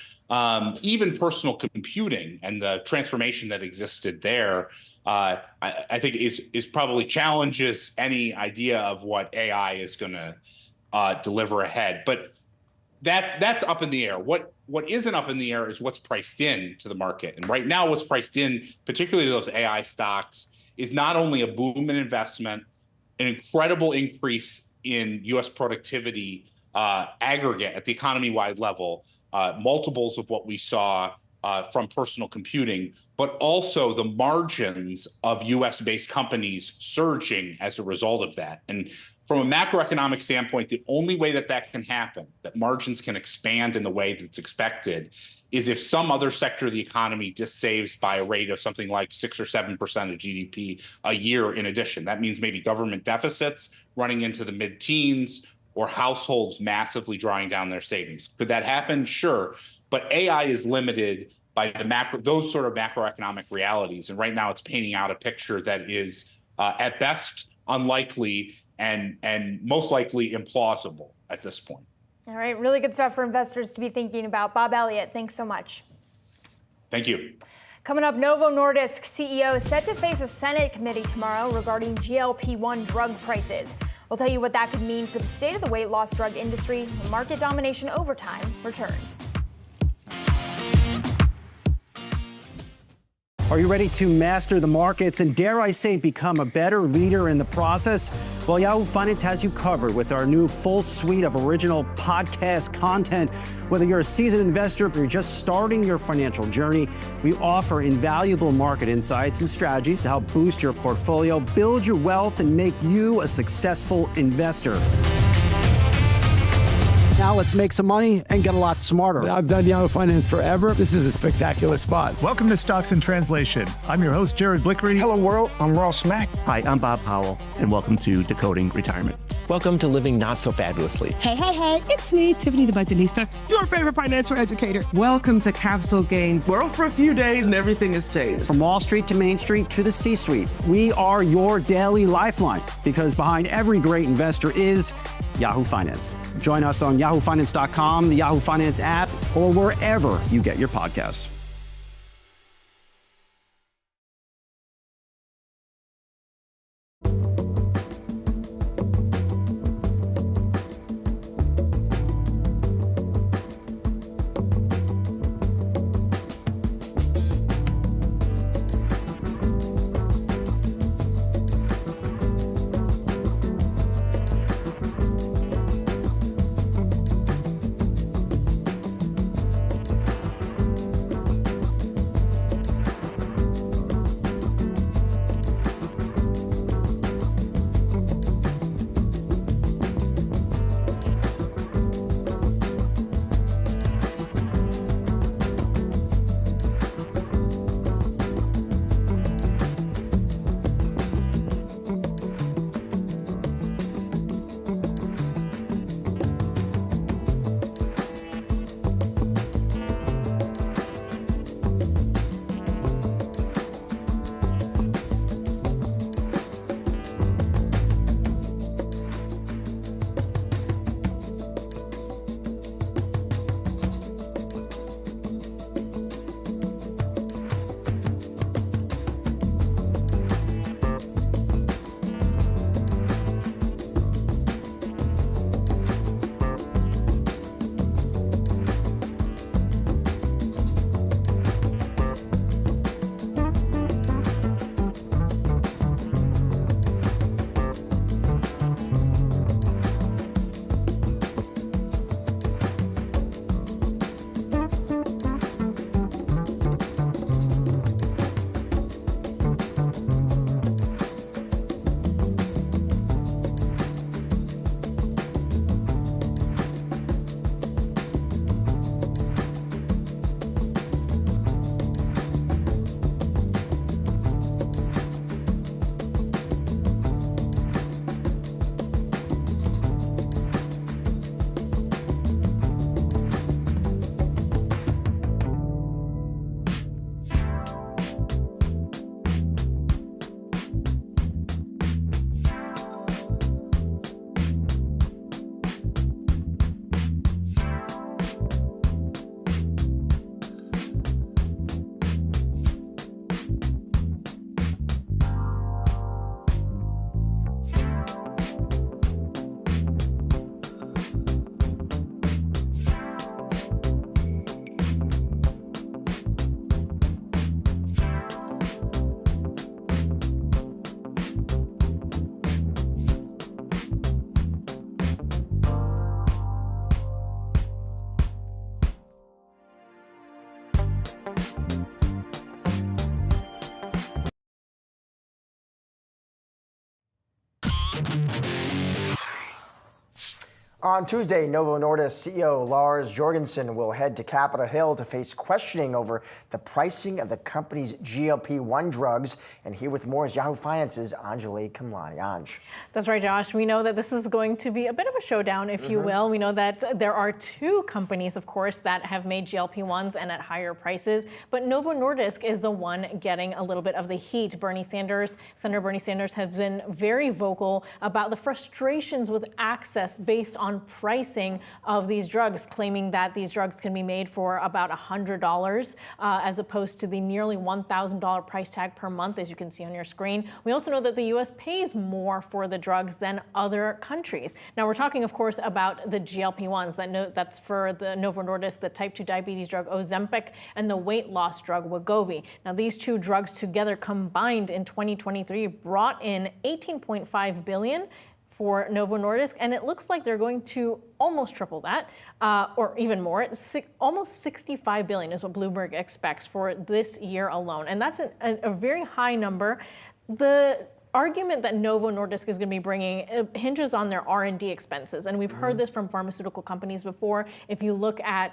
Even personal computing and the transformation that existed there, I think is probably challenges any idea of what AI is going to deliver ahead. But that's up in the air. What isn't up in the air is what's priced in to the market. And right now, what's priced in, particularly to those AI stocks, is not only a boom in investment, an incredible increase in U.S. productivity aggregate at the economy-wide level, multiples of what we saw from personal computing, but also the margins of U.S.-based companies surging as a result of that. And from a macroeconomic standpoint, the only way that that can happen, that margins can expand in the way that's expected, is if some other sector of the economy just saves by a rate of something like 6 or 7% of GDP a year in addition. That means maybe government deficits running into the mid-teens or households massively drawing down their savings. Could that happen? Sure. But AI is limited by those sort of macroeconomic realities. And right now it's painting out a picture that is at best unlikely and most likely implausible at this point. All right, really good stuff for investors to be thinking about. Bob Elliott, thanks so much. Thank you. Coming up, Novo Nordisk CEO set to face a Senate committee tomorrow regarding GLP-1 drug prices. We'll tell you what that could mean for the state of the weight loss drug industry when Market Domination Overtime returns. Are you ready to master the markets and, dare I say, become a better leader in the process? Well, Yahoo Finance has you covered with our new full suite of original podcast content. Whether you're a seasoned investor or you're just starting your financial journey, we offer invaluable market insights and strategies to help boost your portfolio, build your wealth, and make you a successful investor. Now let's make some money and get a lot smarter. I've done Yahoo Finance forever. This is a spectacular spot. Welcome to Stocks in Translation. I'm your host, Jared Blickery. Hello, world. I'm Ross Mack. Hi, I'm Bob Powell, and welcome to Decoding Retirement. Welcome to Living Not So Fabulously. Hey, it's me, Tiffany the Budgetista, your favorite financial educator. Welcome to Capital Gains World for a few days and everything has changed. From Wall Street to Main Street to the C-suite, we are your daily lifeline because behind every great investor is Yahoo Finance. Join us on yahoofinance.com, the Yahoo Finance app, or wherever you get your podcasts. On Tuesday, Novo Nordisk CEO Lars Jorgensen will head to Capitol Hill to face questioning over the pricing of the company's GLP-1 drugs. And here with more is Yahoo Finance's Anjali Kamlani. Anj. That's right, Josh. We know that this is going to be a bit of a showdown, if you will. We know that there are two companies, of course, that have made GLP-1s and at higher prices. But Novo Nordisk is the one getting a little bit of the heat. Senator Bernie Sanders has been very vocal about the frustrations with access based on pricing of these drugs, claiming that these drugs can be made for about $100 as opposed to the nearly $1,000 price tag per month, as you can see on your screen. We also know that the U.S. pays more for the drugs than other countries. Now, we're talking, of course, about the GLP-1s. That's for the Novo Nordisk, the type 2 diabetes drug Ozempic, and the weight loss drug Wegovy. Now, these two drugs together combined in 2023 brought in $18.5 billion for Novo Nordisk, and it looks like they're going to almost triple that, or even more. Almost $65 billion is what Bloomberg expects for this year alone, and that's a very high number. The argument that Novo Nordisk is going to be bringing hinges on their R&D expenses, and we've heard this from pharmaceutical companies before. If you look at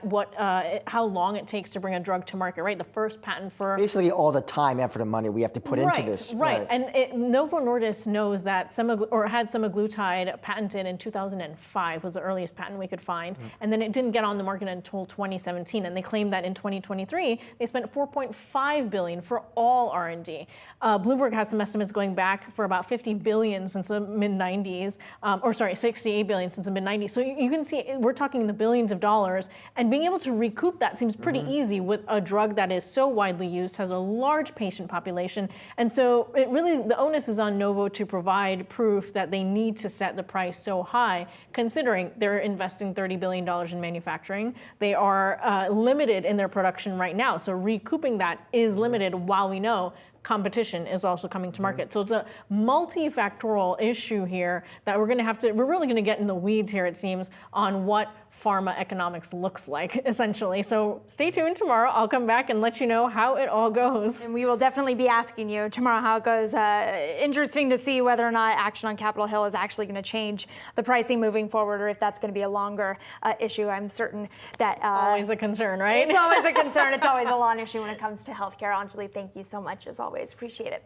how long it takes to bring a drug to market, right? The first patent for basically all the time, effort, and money we have to put into this. Right. And Novo Nordisk knows that had semaglutide patented in 2005 was the earliest patent we could find, and then it didn't get on the market until 2017. And they claimed that in 2023 they spent $4.5 billion for all R&D. Bloomberg has some estimates going back for about $50 billion since the mid-90s, $68 billion since the mid-90s. So you can see we're talking the billions of dollars, and being able to recoup that seems pretty easy with a drug that is so widely used, has a large patient population. And so the onus is on Novo to provide proof that they need to set the price so high, considering they're investing $30 billion in manufacturing. They are limited in their production right now. So recouping that is limited, while we know competition is also coming to market. So it's a multifactorial issue here that we're really going to get in the weeds here, it seems, on what pharma economics looks like, essentially. So stay tuned tomorrow. I'll come back and let you know how it all goes. And we will definitely be asking you tomorrow how it goes. Interesting to see whether or not action on Capitol Hill is actually going to change the pricing moving forward, or if that's going to be a longer issue. I'm certain that always a concern, right? It's always a concern. It's always a long issue when it comes to healthcare. Anjali, thank you so much as always. Appreciate it.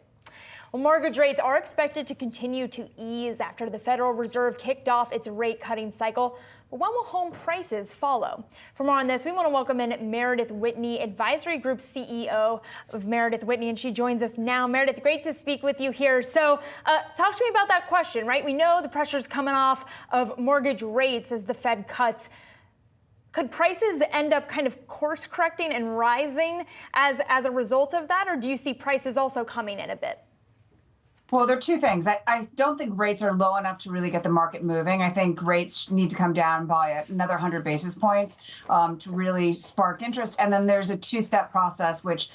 Well, mortgage rates are expected to continue to ease after the Federal Reserve kicked off its rate cutting cycle. But when will home prices follow? For more on this, we want to welcome in Meredith Whitney, Advisory Group CEO of Meredith Whitney, and she joins us now. Meredith, great to speak with you here. So talk to me about that question, right? We know the pressure's coming off of mortgage rates as the Fed cuts. Could prices end up kind of course correcting and rising as a result of that, or do you see prices also coming in a bit? Well, there are two things. I don't think rates are low enough to really get the market moving. I think rates need to come down by another 100 basis points to really spark interest. And then there's a two-step process, which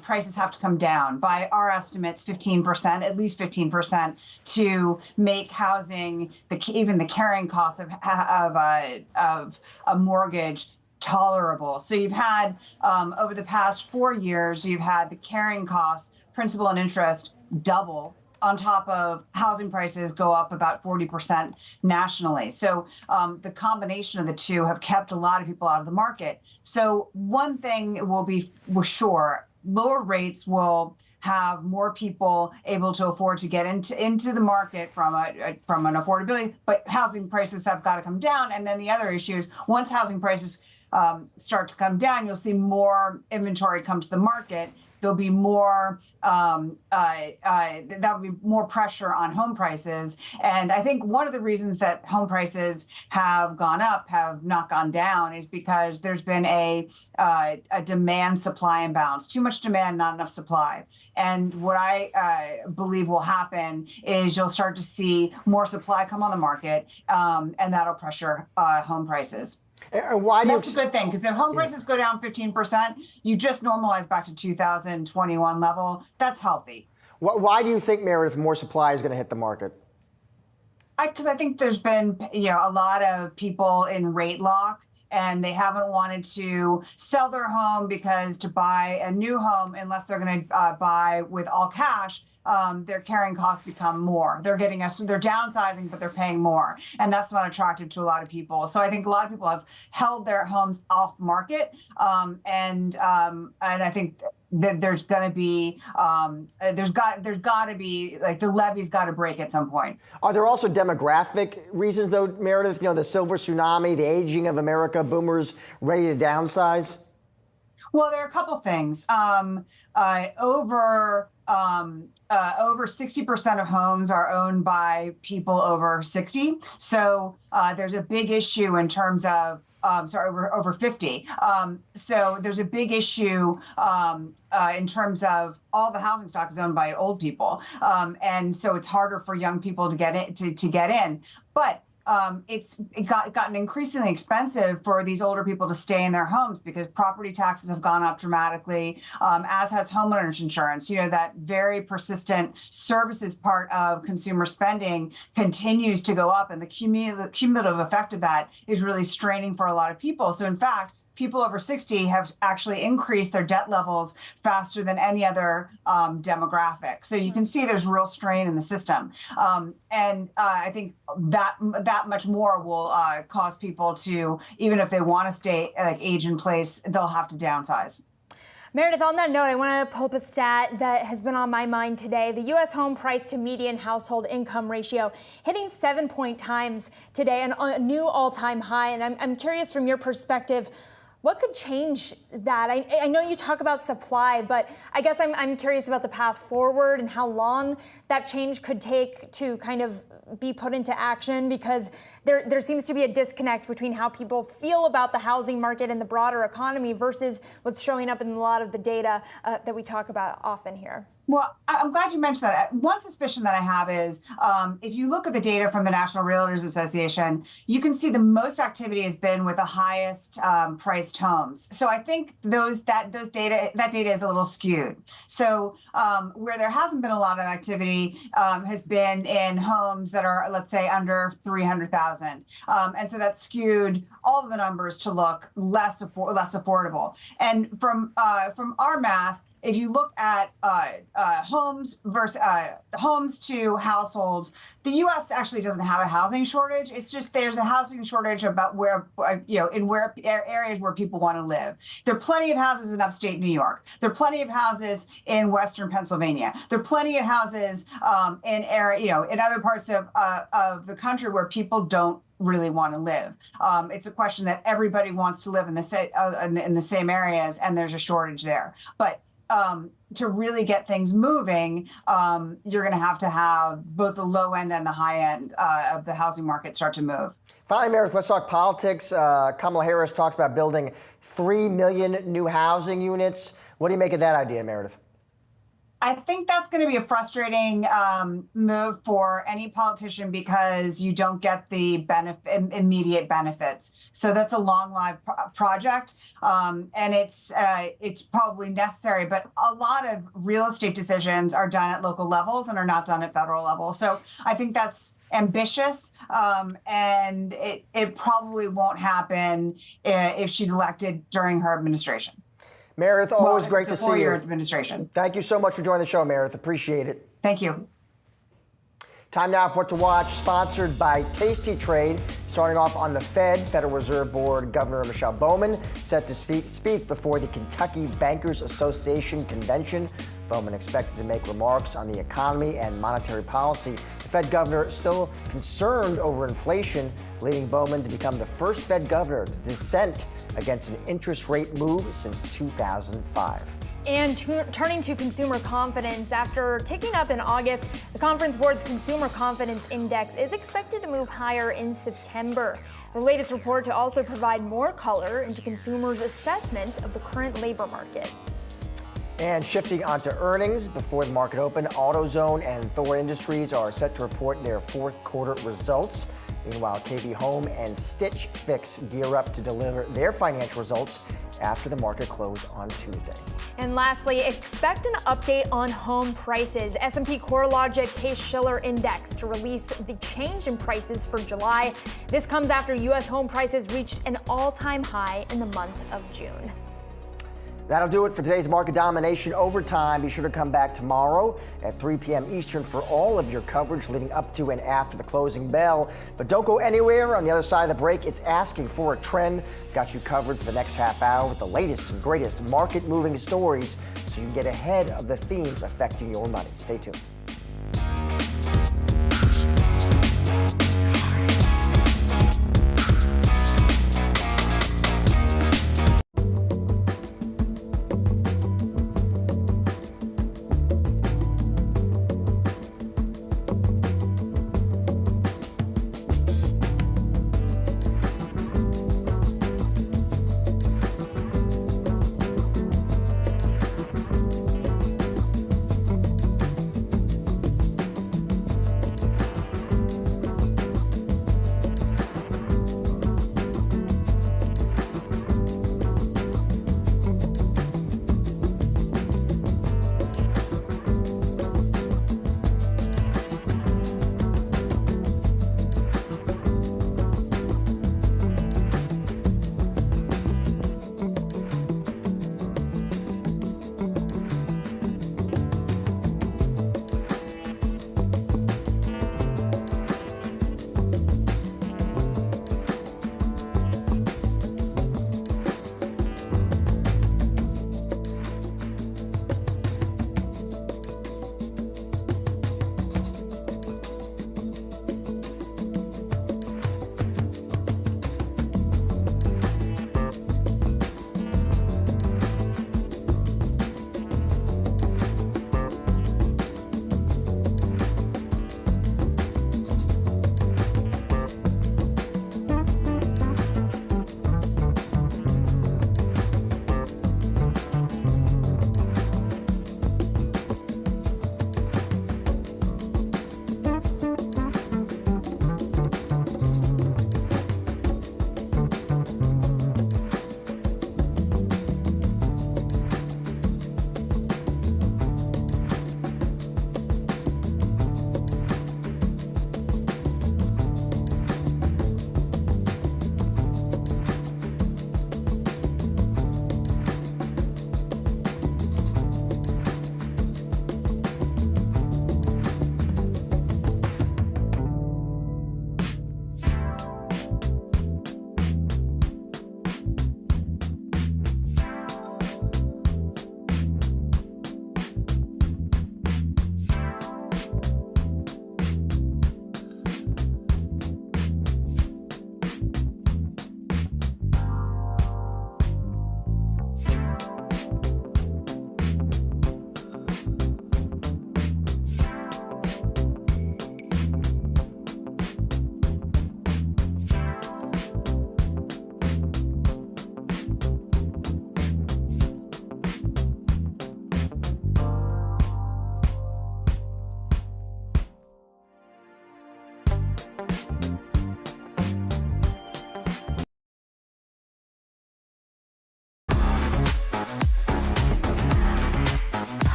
prices have to come down by our estimates, 15%, at least 15%, to make housing, even the carrying cost of a mortgage tolerable. So you've had, over the past 4 years, you've had the carrying costs, principal and interest, double, on top of housing prices go up about 40% nationally. So the combination of the two have kept a lot of people out of the market. So one thing will be sure, lower rates will have more people able to afford to get into the market from an affordability, but housing prices have got to come down. And then the other issue is once housing prices start to come down, you'll see more inventory come to the market. There'll be more that'll be more pressure on home prices. And I think one of the reasons that home prices have gone up, have not gone down, is because there's been a demand supply imbalance. Too much demand, not enough supply. And what I believe will happen is you'll start to see more supply come on the market, and that'll pressure home prices. And why do That's a good thing, because if home prices go down 15%, you just normalize back to 2021 level. That's healthy. Why do you think, Meredith, more supply is going to hit the market? Because I think there's been a lot of people in rate lock, and they haven't wanted to sell their home because to buy a new home, unless they're going to buy with all cash, their carrying costs become more. They're downsizing, but they're paying more, and that's not attractive to a lot of people. So I think a lot of people have held their homes off market, and I think that there's going to be there's got to be, like, the levee's got to break at some point. Are there also demographic reasons, though, Meredith? The silver tsunami, the aging of America, boomers ready to downsize? Well, there are a couple things. Over 60% of homes are owned by people over 60. So there's a big issue in terms of over 50. So there's a big issue in terms of all the housing stock is owned by old people, and so it's harder for young people to get in. But it's gotten increasingly expensive for these older people to stay in their homes because property taxes have gone up dramatically, as has homeowners insurance. That very persistent services part of consumer spending continues to go up, and the cumulative effect of that is really straining for a lot of people. So in fact, people over 60 have actually increased their debt levels faster than any other demographic. So you can see there's real strain in the system. And I think that much more will cause people to, even if they want to stay, age in place, they'll have to downsize. Meredith, on that note, I want to pull up a stat that has been on my mind today. The U.S. home price to median household income ratio hitting 7 times today, a new all-time high. And I'm curious, from your perspective, what could change that? I know you talk about supply, but I guess I'm curious about the path forward and how long that change could take to kind of be put into action, because there seems to be a disconnect between how people feel about the housing market and the broader economy versus what's showing up in a lot of the data that we talk about often here. Well, I'm glad you mentioned that. One suspicion that I have is if you look at the data from the National Realtors Association, you can see the most activity has been with the highest priced homes. So I think that data is a little skewed. So where there hasn't been a lot of activity has been in homes that are, let's say, under 300,000, and so that skewed all of the numbers to look less affordable. And from our math, if you look at homes versus homes to households, the U.S. actually doesn't have a housing shortage. It's just there's a housing shortage about where, areas where people want to live. There are plenty of houses in upstate New York. There are plenty of houses in Western Pennsylvania. There are plenty of houses in other parts of the country where people don't really want to live. It's a question that everybody wants to live in the same areas, and there's a shortage there. But to really get things moving, you're going to have both the low end and the high end of the housing market start to move. Finally, Meredith, let's talk politics. Kamala Harris talks about building 3 million new housing units. What do you make of that idea, Meredith? I think that's going to be a frustrating move for any politician because you don't get the immediate benefits. So that's a long-lived project, and it's probably necessary. But a lot of real estate decisions are done at local levels and are not done at federal level. So I think that's ambitious, and it probably won't happen if she's elected during her administration. Meredith, always great to see you. Your administration. Thank you so much for joining the show, Meredith. Appreciate it. Thank you. Time now for What to Watch, sponsored by Tasty Trade. Starting off on the Federal Reserve Board, Governor Michelle Bowman set to speak before the Kentucky Bankers Association convention. Bowman expected to make remarks on the economy and monetary policy. The Fed governor still concerned over inflation, leading Bowman to become the first Fed governor to dissent against an interest rate move since 2005. And turning to consumer confidence, after ticking up in August, the Conference Board's Consumer Confidence Index is expected to move higher in September. The latest report to also provide more color into consumers' assessments of the current labor market. And shifting onto earnings, before the market open, AutoZone and Thor Industries are set to report their fourth quarter results. Meanwhile, KB Home and Stitch Fix gear up to deliver their financial results after the market closed on Tuesday. And lastly, expect an update on home prices. S&P CoreLogic Case-Shiller Index to release the change in prices for July. This comes after U.S. home prices reached an all-time high in the month of June. That'll do it for today's Market Domination Overtime. Be sure to come back tomorrow at 3 p.m. Eastern for all of your coverage leading up to and after the closing bell. But don't go anywhere. On the other side of the break, it's Asking for a Trend. Got you covered for the next half hour with the latest and greatest market-moving stories so you can get ahead of the themes affecting your money. Stay tuned.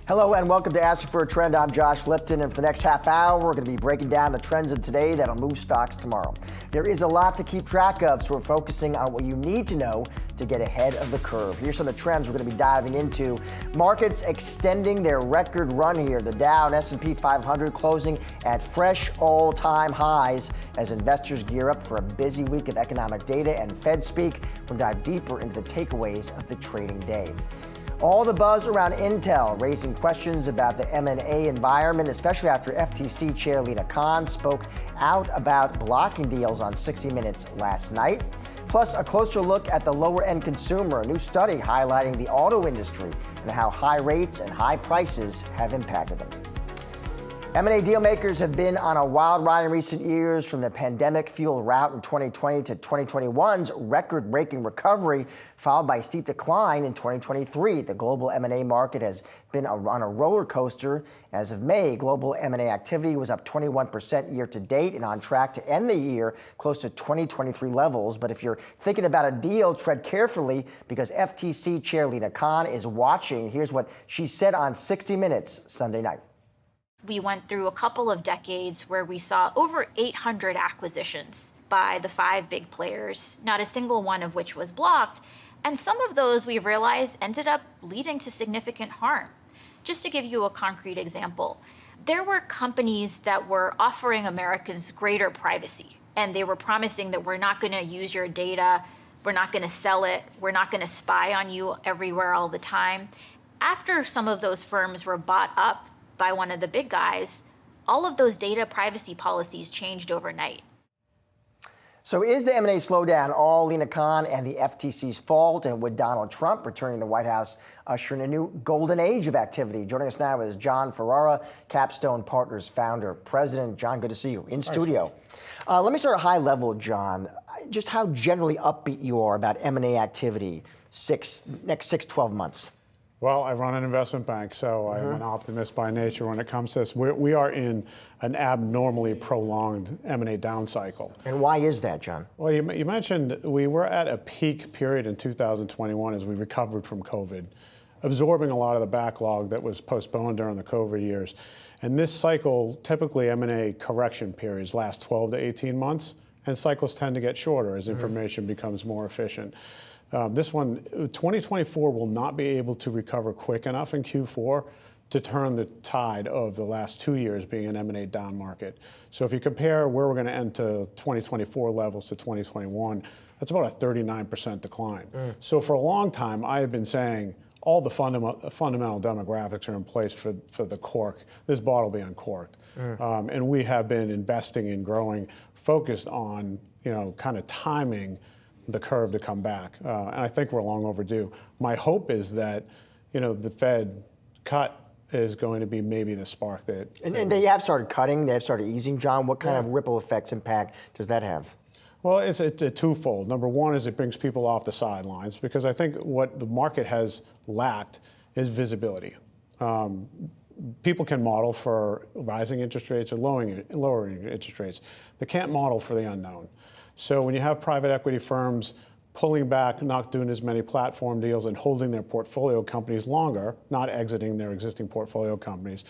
Hello and welcome to Asking for a Trend. I'm Josh Lipton, and for the next half hour, we're going to be breaking down the trends of today that'll move stocks tomorrow. There is a lot to keep track of, so we're focusing on what you need to know to get ahead of the curve. Here's some of the trends we're going to be diving into. Markets extending their record run here. The Dow and S&P 500 closing at fresh all-time highs as investors gear up for a busy week of economic data and Fed speak. We'll dive deeper into the takeaways of the trading day. All the buzz around Intel, raising questions about the M&A environment, especially after FTC Chair Lina Khan spoke out about blocking deals on 60 Minutes last night. Plus, a closer look at the lower-end consumer, a new study highlighting the auto industry and how high rates and high prices have impacted them. M&A deal makers have been on a wild ride in recent years, from the pandemic-fueled rout in 2020 to 2021's record-breaking recovery, followed by a steep decline in 2023. The global M&A market has been on a roller coaster. As of May, global M&A activity was up 21% year to date and on track to end the year close to 2023 levels. But if you're thinking about a deal, tread carefully, because FTC Chair Lina Khan is watching. Here's what she said on 60 Minutes Sunday night. We went through a couple of decades where we saw over 800 acquisitions by the 5 big players, not a single one of which was blocked. And some of those, we realized, ended up leading to significant harm. Just to give you a concrete example, there were companies that were offering Americans greater privacy, and they were promising that we're not going to use your data, we're not going to sell it, we're not going to spy on you everywhere all the time. After some of those firms were bought up by one of the big guys, all of those data privacy policies changed overnight. So is the M&A slowdown all Lina Khan and the FTC's fault? And would Donald Trump returning to the White House usher in a new golden age of activity? Joining us now is John Ferrara, Capstone Partners founder, president. John, good to see you in studio. Let me start at a high level, John. Just how generally upbeat you are about M&A activity next 6-12 months. Well, I run an investment bank, so I'm an optimist by nature when it comes to this. We are in an abnormally prolonged M&A down cycle. And why is that, John? Well, you mentioned we were at a peak period in 2021 as we recovered from COVID, absorbing a lot of the backlog that was postponed during the COVID years. And this cycle, typically M&A correction periods last 12 to 18 months, and cycles tend to get shorter as information becomes more efficient. This one, 2024 will not be able to recover quick enough in Q4 to turn the tide of the last 2 years being an M&A down market. So if you compare where we're going to end to 2024 levels to 2021, that's about a 39% decline. So for a long time, I have been saying all the fundamental demographics are in place for the cork. This bottle will be uncorked. And we have been investing in growing, focused on, kind of timing the curve to come back. And I think we're long overdue. My hope is that, the Fed cut is going to be maybe the spark that... And they have started cutting, they have started easing. John, what kind of ripple effects, impact does that have? Well, it's a twofold. Number one is it brings people off the sidelines, because I think what the market has lacked is visibility. People can model for rising interest rates or lowering interest rates. They can't model for the unknown. So when you have private equity firms pulling back, not doing as many platform deals and holding their portfolio companies longer, not exiting their existing portfolio companies,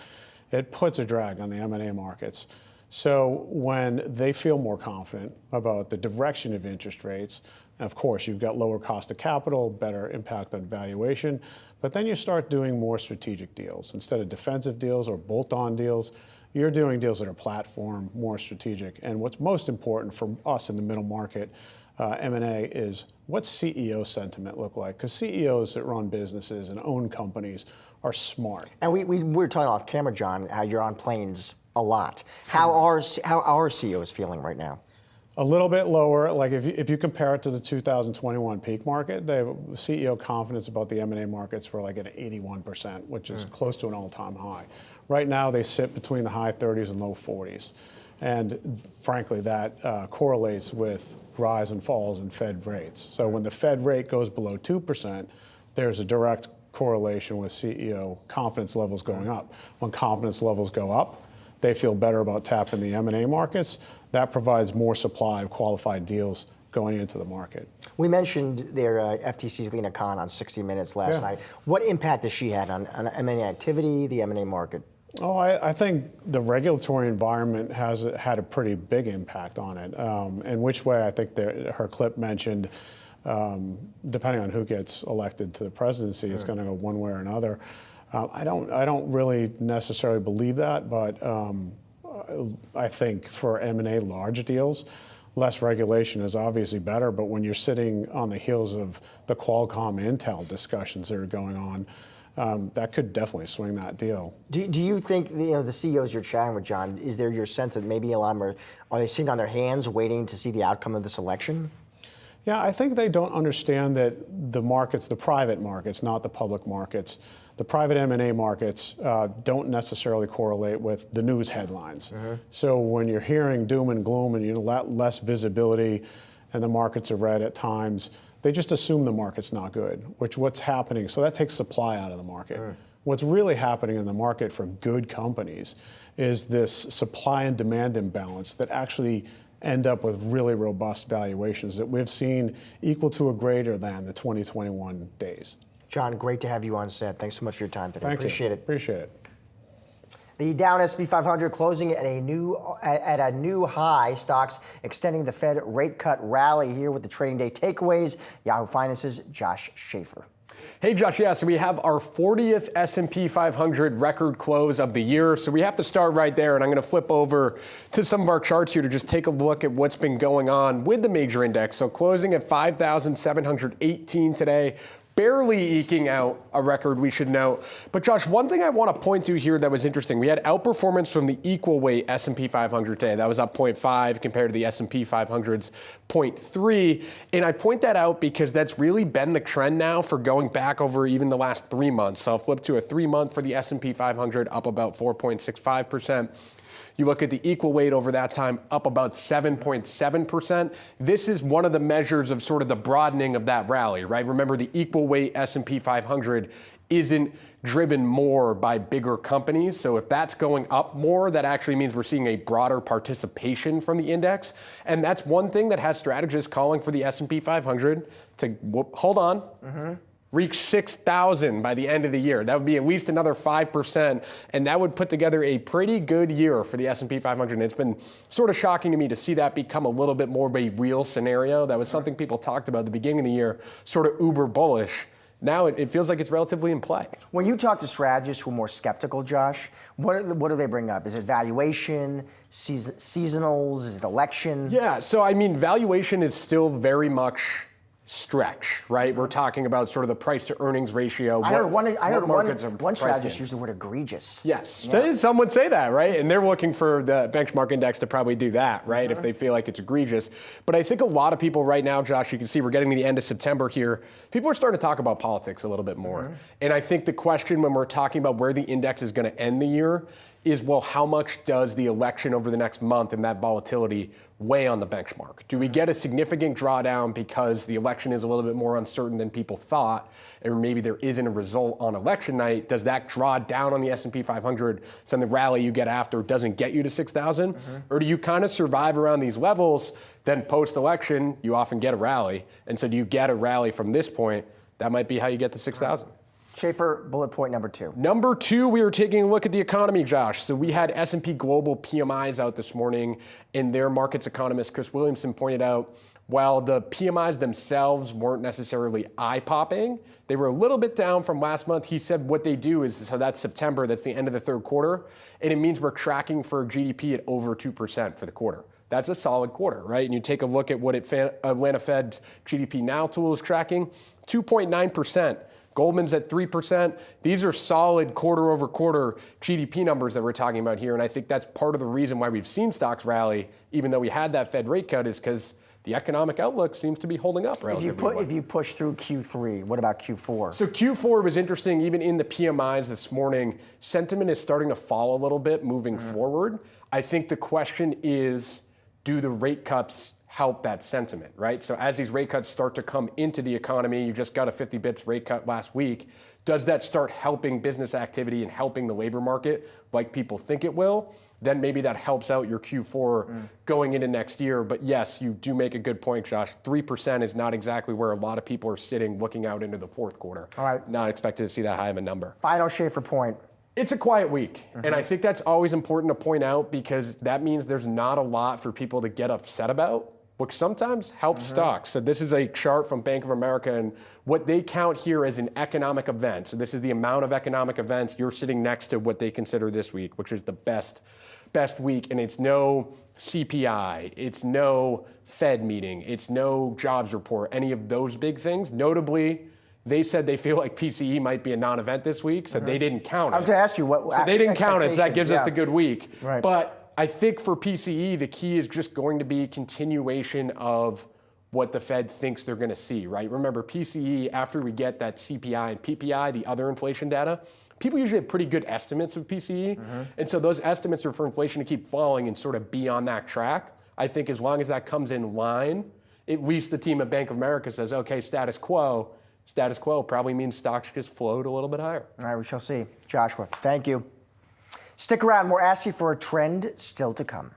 it puts a drag on the M&A markets. So when they feel more confident about the direction of interest rates, of course, you've got lower cost of capital, better impact on valuation, but then you start doing more strategic deals. Instead of defensive deals or bolt-on deals, you're doing deals that are platform, more strategic. And what's most important for us in the middle market, M&A, is what's CEO sentiment look like? Because CEOs that run businesses and own companies are smart. And we were talking off camera, John, how you're on planes a lot. How are CEOs feeling right now? A little bit lower. Like if you compare it to the 2021 peak market, they have CEO confidence about the M&A markets were like at 81%, which is close to an all-time high. Right now, they sit between the high 30s and low 40s. And frankly, that correlates with rise and falls in Fed rates. So when the Fed rate goes below 2%, there's a direct correlation with CEO confidence levels going up. When confidence levels go up, they feel better about tapping the M&A markets. That provides more supply of qualified deals going into the market. We mentioned their FTC's Lina Khan on 60 Minutes last night. What impact has she had on M&A activity, the M&A market? Oh, I think the regulatory environment has had a pretty big impact on it. In which way, I think her clip mentioned, depending on who gets elected to the presidency, it's going to go one way or another. I don't really necessarily believe that, but I think for M&A large deals, less regulation is obviously better. But when you're sitting on the heels of the Qualcomm Intel discussions that are going on, that could definitely swing that deal. Do you think the CEOs you're chatting with, John, is there your sense that maybe a lot of them are they sitting on their hands waiting to see the outcome of this election? Yeah, I think they don't understand that the markets, the private markets, not the public markets, the private M&A markets don't necessarily correlate with the news headlines. So when you're hearing doom and gloom and less visibility and the markets are red at times, they just assume the market's not good, what's happening. So that takes supply out of the market. What's really happening in the market for good companies is this supply and demand imbalance that actually end up with really robust valuations that we've seen equal to or greater than the 2021 days. John, great to have you on set. Thanks so much for your time today. Appreciate it. Appreciate it. The Dow S&P 500 closing at a new high. Stocks extending the Fed rate cut rally here with the trading day takeaways. Yahoo Finance's Josh Schaefer. Hey, Josh, yeah, so we have our 40th S&P 500 record close of the year. So we have to start right there, and I'm going to flip over to some of our charts here to just take a look at what's been going on with the major index. So closing at 5,718 today. Barely eking out a record, we should note. But Josh, one thing I want to point to here that was interesting, we had outperformance from the equal weight S&P 500 today. That was up 0.5 compared to the S&P 500's 0.3. And I point that out because that's really been the trend now for going back over even the last 3 months. So I'll flip to a 3-month for the S&P 500, up about 4.65%. You look at the equal weight over that time, up about 7.7%. This is one of the measures of sort of the broadening of that rally, right? Remember, the equal weight S&P 500 isn't driven more by bigger companies. So if that's going up more, that actually means we're seeing a broader participation from the index. And that's one thing that has strategists calling for the S&P 500 to, reach 6,000 by the end of the year. That would be at least another 5%, and that would put together a pretty good year for the S&P 500. And it's been sort of shocking to me to see that become a little bit more of a real scenario. That was something people talked about at the beginning of the year, sort of uber bullish. Now it feels like it's relatively in play. When you talk to strategists who are more skeptical, Josh, what do they bring up? Is it valuation, seasonals, is it election? Yeah, so I mean, valuation is still very much stretch, right? We're talking about sort of the price to earnings ratio. I heard one strategist use the word egregious. Yes, yeah. Some would say that, right? And they're looking for the benchmark index to probably do that, right? If they feel like it's egregious. But I think a lot of people right now, Josh, you can see we're getting to the end of September here. People are starting to talk about politics a little bit more. And I think the question when we're talking about where the index is going to end the year is, well, how much does the election over the next month and that volatility weigh on the benchmark? Do we get a significant drawdown because the election is a little bit more uncertain than people thought, or maybe there isn't a result on election night? Does that draw down on the S&P 500 so the rally you get after doesn't get you to 6,000? Or do you kind of survive around these levels, then post-election you often get a rally, and so do you get a rally from this point? That might be how you get to 6,000. Schaefer, bullet point number 2. Number 2, we were taking a look at the economy, Josh. So we had S&P Global PMIs out this morning, and their markets economist, Chris Williamson, pointed out while the PMIs themselves weren't necessarily eye-popping, they were a little bit down from last month. He said what they do is, so that's September, that's the end of the third quarter, and it means we're tracking for GDP at over 2% for the quarter. That's a solid quarter, right? And you take a look at what Atlanta Fed's GDP Now tool is tracking, 2.9%. Goldman's at 3%. These are solid quarter over quarter GDP numbers that we're talking about here. And I think that's part of the reason why we've seen stocks rally, even though we had that Fed rate cut, is because the economic outlook seems to be holding up relatively well. If you push through Q3, what about Q4? So Q4 was interesting. Even in the PMIs this morning, sentiment is starting to fall a little bit moving forward. I think the question is, do the rate cuts help that sentiment, right? So as these rate cuts start to come into the economy, you just got a 50 bips rate cut last week, does that start helping business activity and helping the labor market like people think it will? Then maybe that helps out your Q4 going into next year. But yes, you do make a good point, Josh. 3% is not exactly where a lot of people are sitting looking out into the fourth quarter. All right. Not expected to see that high of a number. Final Schaefer point. It's a quiet week, and I think that's always important to point out because that means there's not a lot for people to get upset about, which sometimes helps stocks. So this is a chart from Bank of America, and what they count here as an economic event. So this is the amount of economic events. You're sitting next to what they consider this week, which is the best week, and it's no CPI, it's no Fed meeting, it's no jobs report, any of those big things. Notably, they said they feel like PCE might be a non-event this week, so they didn't count it. I was going to ask you what. So they didn't count it, so that gives us the good week. Right. But I think for PCE, the key is just going to be continuation of what the Fed thinks they're going to see, right? Remember, PCE, after we get that CPI and PPI, the other inflation data, people usually have pretty good estimates of PCE. And so those estimates are for inflation to keep falling and sort of be on that track. I think as long as that comes in line, at least the team at Bank of America says, okay, status quo. Status quo probably means stocks just float a little bit higher. All right, we shall see. Joshua, thank you. Stick around. We're asking for a trend still to come.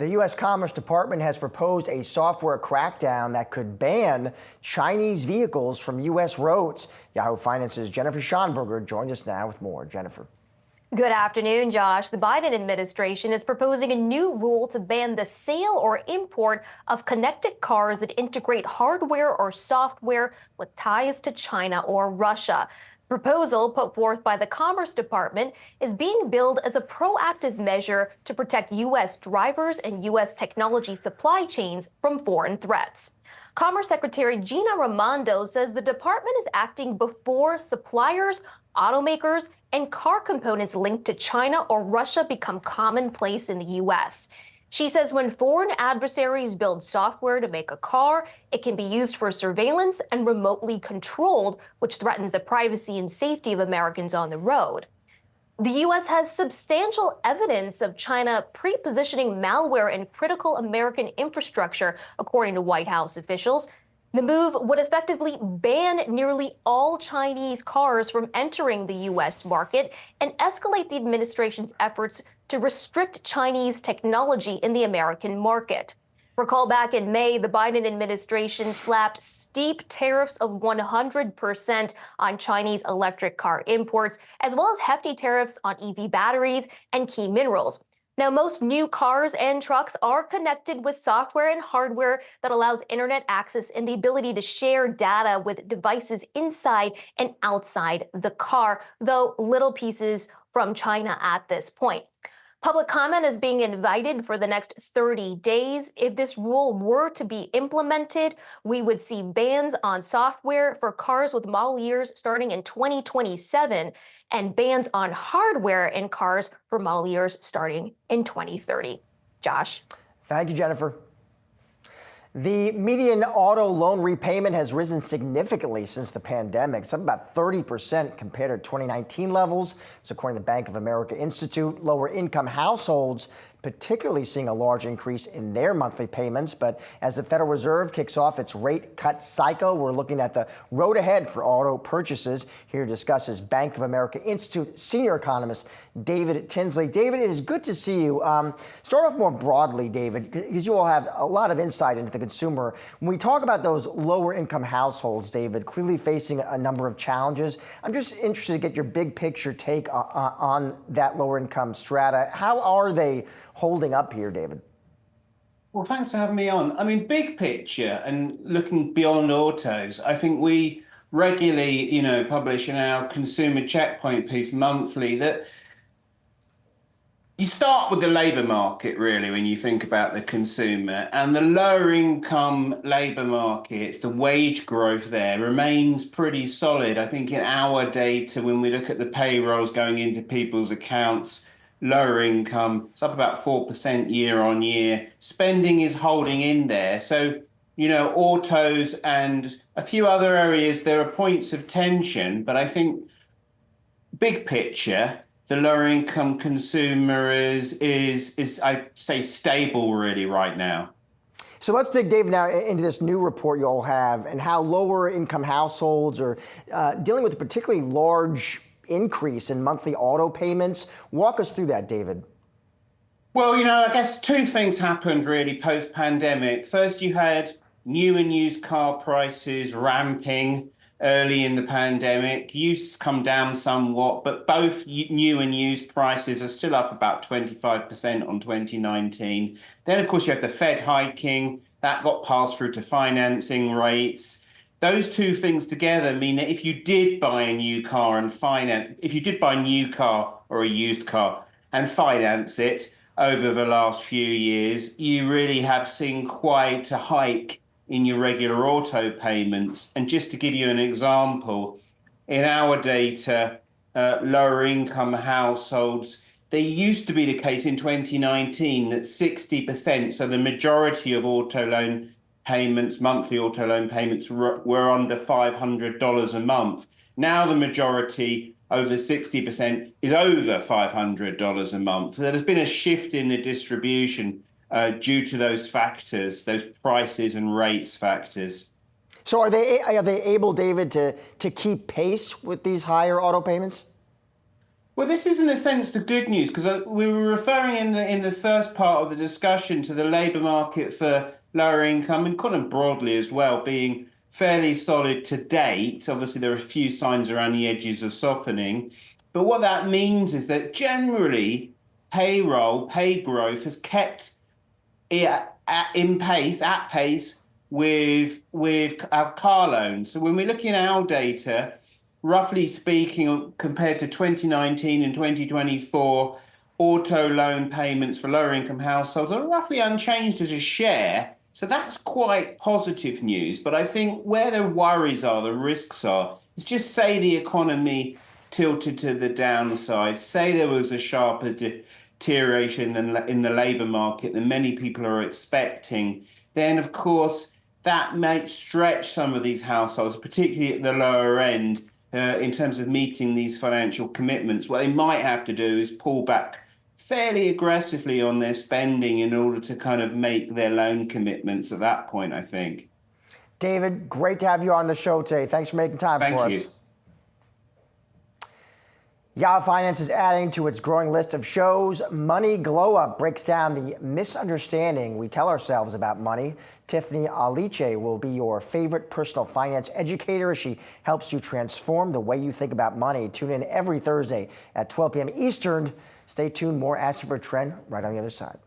The U.S. Commerce Department has proposed a software crackdown that could ban Chinese vehicles from U.S. roads. Yahoo Finance's Jennifer Schonberger joins us now with more. Jennifer. Good afternoon, Josh. The Biden administration is proposing a new rule to ban the sale or import of connected cars that integrate hardware or software with ties to China or Russia. Proposal put forth by the Commerce Department is being billed as a proactive measure to protect U.S. drivers and U.S. technology supply chains from foreign threats. Commerce Secretary Gina Raimondo says the department is acting before suppliers, automakers, and car components linked to China or Russia become commonplace in the U.S. She says when foreign adversaries build software to make a car, it can be used for surveillance and remotely controlled, which threatens the privacy and safety of Americans on the road. The U.S. has substantial evidence of China pre-positioning malware in critical American infrastructure, according to White House officials. The move would effectively ban nearly all Chinese cars from entering the U.S. market and escalate the administration's efforts to restrict Chinese technology in the American market. Recall back in May, the Biden administration slapped steep tariffs of 100% on Chinese electric car imports, as well as hefty tariffs on EV batteries and key minerals. Now, most new cars and trucks are connected with software and hardware that allows internet access and the ability to share data with devices inside and outside the car, though little pieces from China at this point. Public comment is being invited for the next 30 days. If this rule were to be implemented, we would see bans on software for cars with model years starting in 2027 and bans on hardware in cars for model years starting in 2030. Josh. Thank you, Jennifer. The median auto loan repayment has risen significantly since the pandemic. It's up about 30% compared to 2019 levels. It's according to the Bank of America Institute. Lower income households particularly seeing a large increase in their monthly payments. But as the Federal Reserve kicks off its rate cut cycle, we're looking at the road ahead for auto purchases. Here to discuss is Bank of America Institute senior economist David Tinsley. David, it is good to see you. Start off more broadly, David, because you all have a lot of insight into the consumer. When we talk about those lower income households, David, clearly facing a number of challenges, I'm just interested to get your big picture take on that lower income strata. How are they holding up here, David? Well, thanks for having me on. I mean, big picture and looking beyond autos, I think we regularly, publish in our consumer checkpoint piece monthly that you start with the labour market, really, when you think about the consumer, and the lower income labour market, the wage growth there remains pretty solid. I think in our data, when we look at the payrolls going into people's accounts, lower income, it's up about 4% year on year. Spending is holding in there. So, autos and a few other areas, there are points of tension, but I think big picture, the lower income consumer is I'd say stable really right now. So let's dig, Dave, now into this new report you all have and how lower income households are dealing with a particularly large increase in monthly auto payments. Walk us through that, David. Well, I guess two things happened really post-pandemic. First, you had new and used car prices ramping early in the pandemic. Used come down somewhat, but both new and used prices are still up about 25% on 2019. Then, of course, you have the Fed hiking. That got passed through to financing rates. Those two things together mean that if you did buy a new car or a used car and finance it over the last few years, you really have seen quite a hike in your regular auto payments. And just to give you an example, in our data, lower income households, they used to be the case in 2019 that 60%, so the majority of auto loan payments, monthly auto loan payments were under $500 a month. Now the majority, over 60%, is over $500 a month. So there's been a shift in the distribution due to those factors, those prices and rates factors. So are they able, David, to keep pace with these higher auto payments? Well, this is in a sense the good news, because we were referring in the first part of the discussion to the labour market for lower income and kind of broadly as well being fairly solid to date. Obviously, there are a few signs around the edges of softening. But what that means is that generally pay growth has kept it at pace with our car loans. So when we're looking at our data, roughly speaking, compared to 2019 and 2024, auto loan payments for lower income households are roughly unchanged as a share. So that's quite positive news. But I think where the worries are, the risks are, is just say the economy tilted to the downside, say there was a sharper deterioration in the labour market than many people are expecting, then of course that might stretch some of these households, particularly at the lower end, in terms of meeting these financial commitments. What they might have to do is pull back fairly aggressively on their spending in order to kind of make their loan commitments at that point, I think. David, great to have you on the show today. Thanks for making time for us. Thank you. Yahoo Finance is adding to its growing list of shows. Money Glow Up breaks down the misunderstanding we tell ourselves about money. Tiffany Aliche will be your favorite personal finance educator as she helps you transform the way you think about money. Tune in every Thursday at 12 p.m. Eastern. Stay tuned. More Ask for a Trend right on the other side.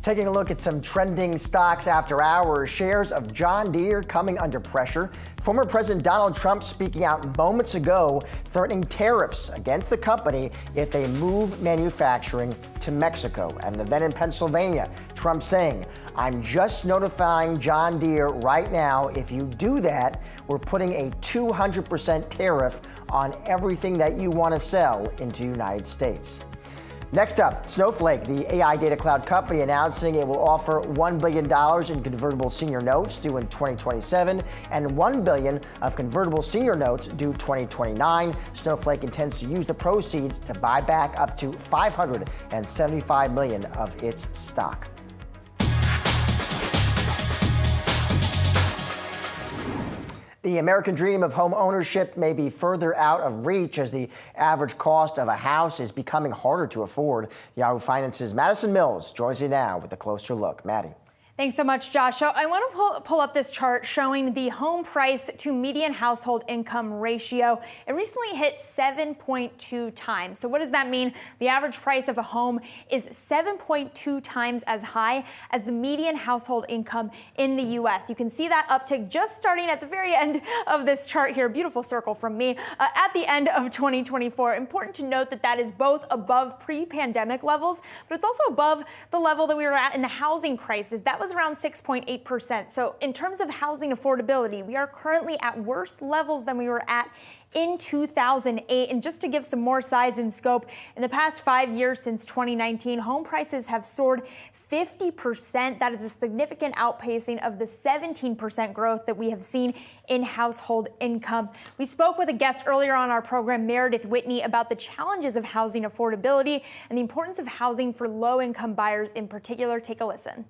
Taking a look at some trending stocks after hours, shares of John Deere coming under pressure. Former President Donald Trump speaking out moments ago, threatening tariffs against the company if they move manufacturing to Mexico. And then in Pennsylvania, Trump saying, "I'm just notifying John Deere right now. If you do that, we're putting a 200% tariff on everything that you want to sell into the United States." Next up, Snowflake, the AI data cloud company, announcing it will offer $1 billion in convertible senior notes due in 2027 and $1 billion of convertible senior notes due 2029. Snowflake intends to use the proceeds to buy back up to $575 million of its stock. The American dream of home ownership may be further out of reach as the average cost of a house is becoming harder to afford. Yahoo Finance's Madison Mills joins me now with a closer look. Maddie. Thanks so much, Josh. So I want to pull up this chart showing the home price to median household income ratio. It recently hit 7.2 times. So what does that mean? The average price of a home is 7.2 times as high as the median household income in the U.S. You can see that uptick just starting at the very end of this chart here. Beautiful circle from me. At the end of 2024. Important to note that that is both above pre-pandemic levels, but it's also above the level that we were at in the housing crisis. That was around 6.8%. So in terms of housing affordability, we are currently at worse levels than we were at in 2008. And just to give some more size and scope, in the past 5 years since 2019, home prices have soared 50%. That is a significant outpacing of the 17% growth that we have seen in household income. We spoke with a guest earlier on our program, Meredith Whitney, about the challenges of housing affordability and the importance of housing for low-income buyers in particular. Take a listen.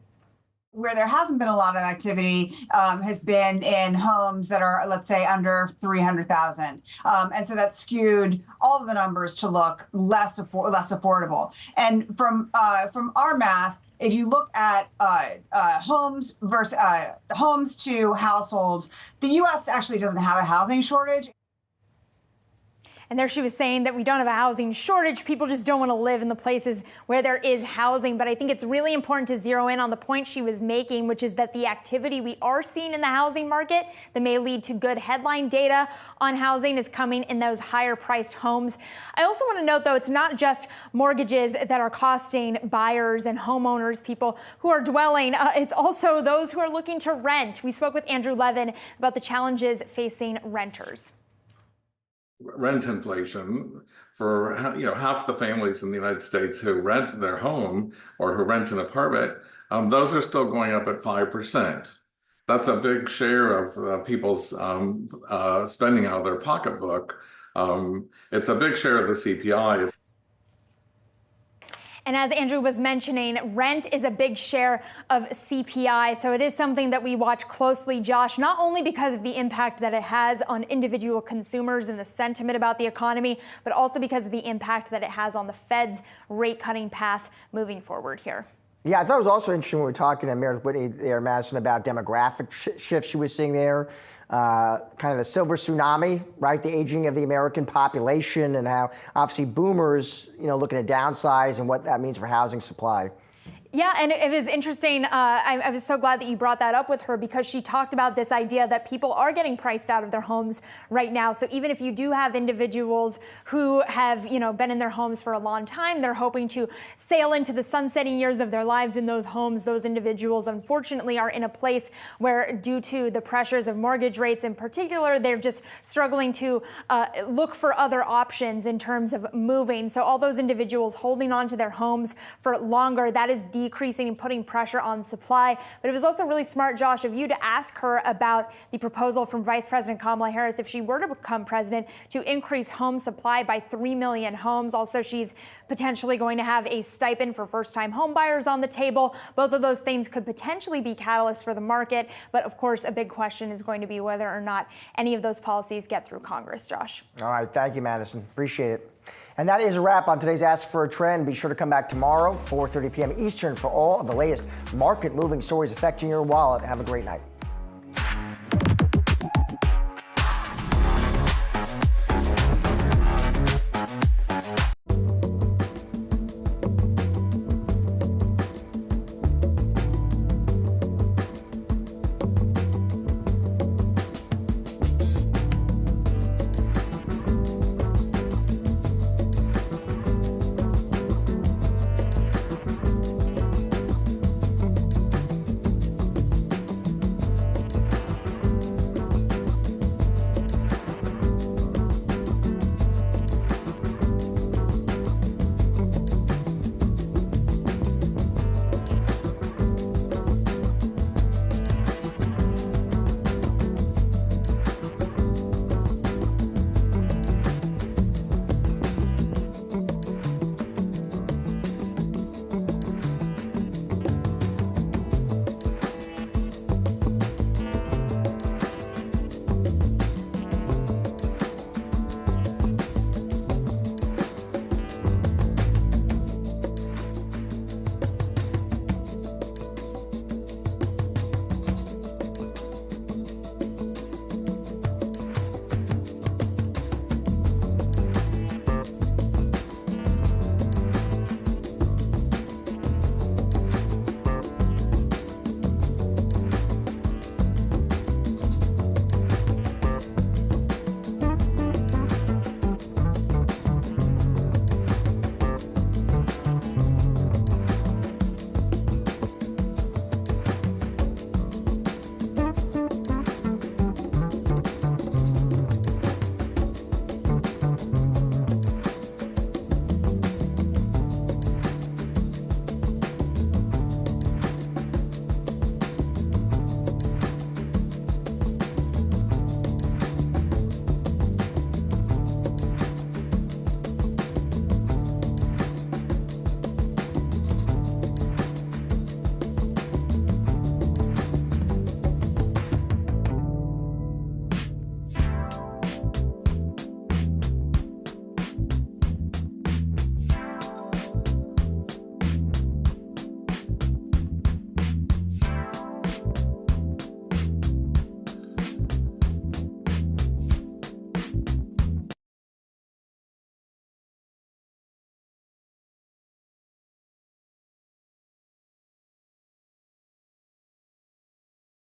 Where there hasn't been a lot of activity has been in homes that are, let's say, under 300,000, and so that skewed all of the numbers to look less affordable. And from our math, if you look at homes versus homes to households, the U.S. actually doesn't have a housing shortage. And there she was saying that we don't have a housing shortage. People just don't want to live in the places where there is housing. But I think it's really important to zero in on the point she was making, which is that the activity we are seeing in the housing market that may lead to good headline data on housing is coming in those higher priced homes. I also want to note, though, it's not just mortgages that are costing buyers and homeowners, people who are dwelling. It's also those who are looking to rent. We spoke with Andrew Levin about the challenges facing renters. Rent inflation for half the families in the United States who rent their home or who rent an apartment, those are still going up at 5%. That's a big share of people's spending out of their pocketbook. It's a big share of the CPI. And as Andrew was mentioning, rent is a big share of CPI. So it is something that we watch closely, Josh, not only because of the impact that it has on individual consumers and the sentiment about the economy, but also because of the impact that it has on the Fed's rate cutting path moving forward here. Yeah, I thought it was also interesting when we were talking to Meredith Whitney there, Madison, about demographic shifts she was seeing there. Kind of the silver tsunami, right? The aging of the American population and how obviously boomers, looking to downsize and what that means for housing supply. Yeah, and it was interesting. I was so glad that you brought that up with her because she talked about this idea that people are getting priced out of their homes right now. So even if you do have individuals who have, been in their homes for a long time, they're hoping to sail into the sunsetting years of their lives in those homes. Those individuals, unfortunately, are in a place where, due to the pressures of mortgage rates in particular, they're just struggling to look for other options in terms of moving. So all those individuals holding on to their homes for longer, that is decreasing and putting pressure on supply. But it was also really smart, Josh, of you to ask her about the proposal from Vice President Kamala Harris, if she were to become president, to increase home supply by 3 million homes. Also, she's potentially going to have a stipend for first-time home buyers on the table. Both of those things could potentially be catalysts for the market. But of course, a big question is going to be whether or not any of those policies get through Congress, Josh. All right. Thank you, Madison. Appreciate it. And that is a wrap on today's Ask for a Trend. Be sure to come back tomorrow, 4:30 p.m. Eastern, for all of the latest market-moving stories affecting your wallet. Have a great night.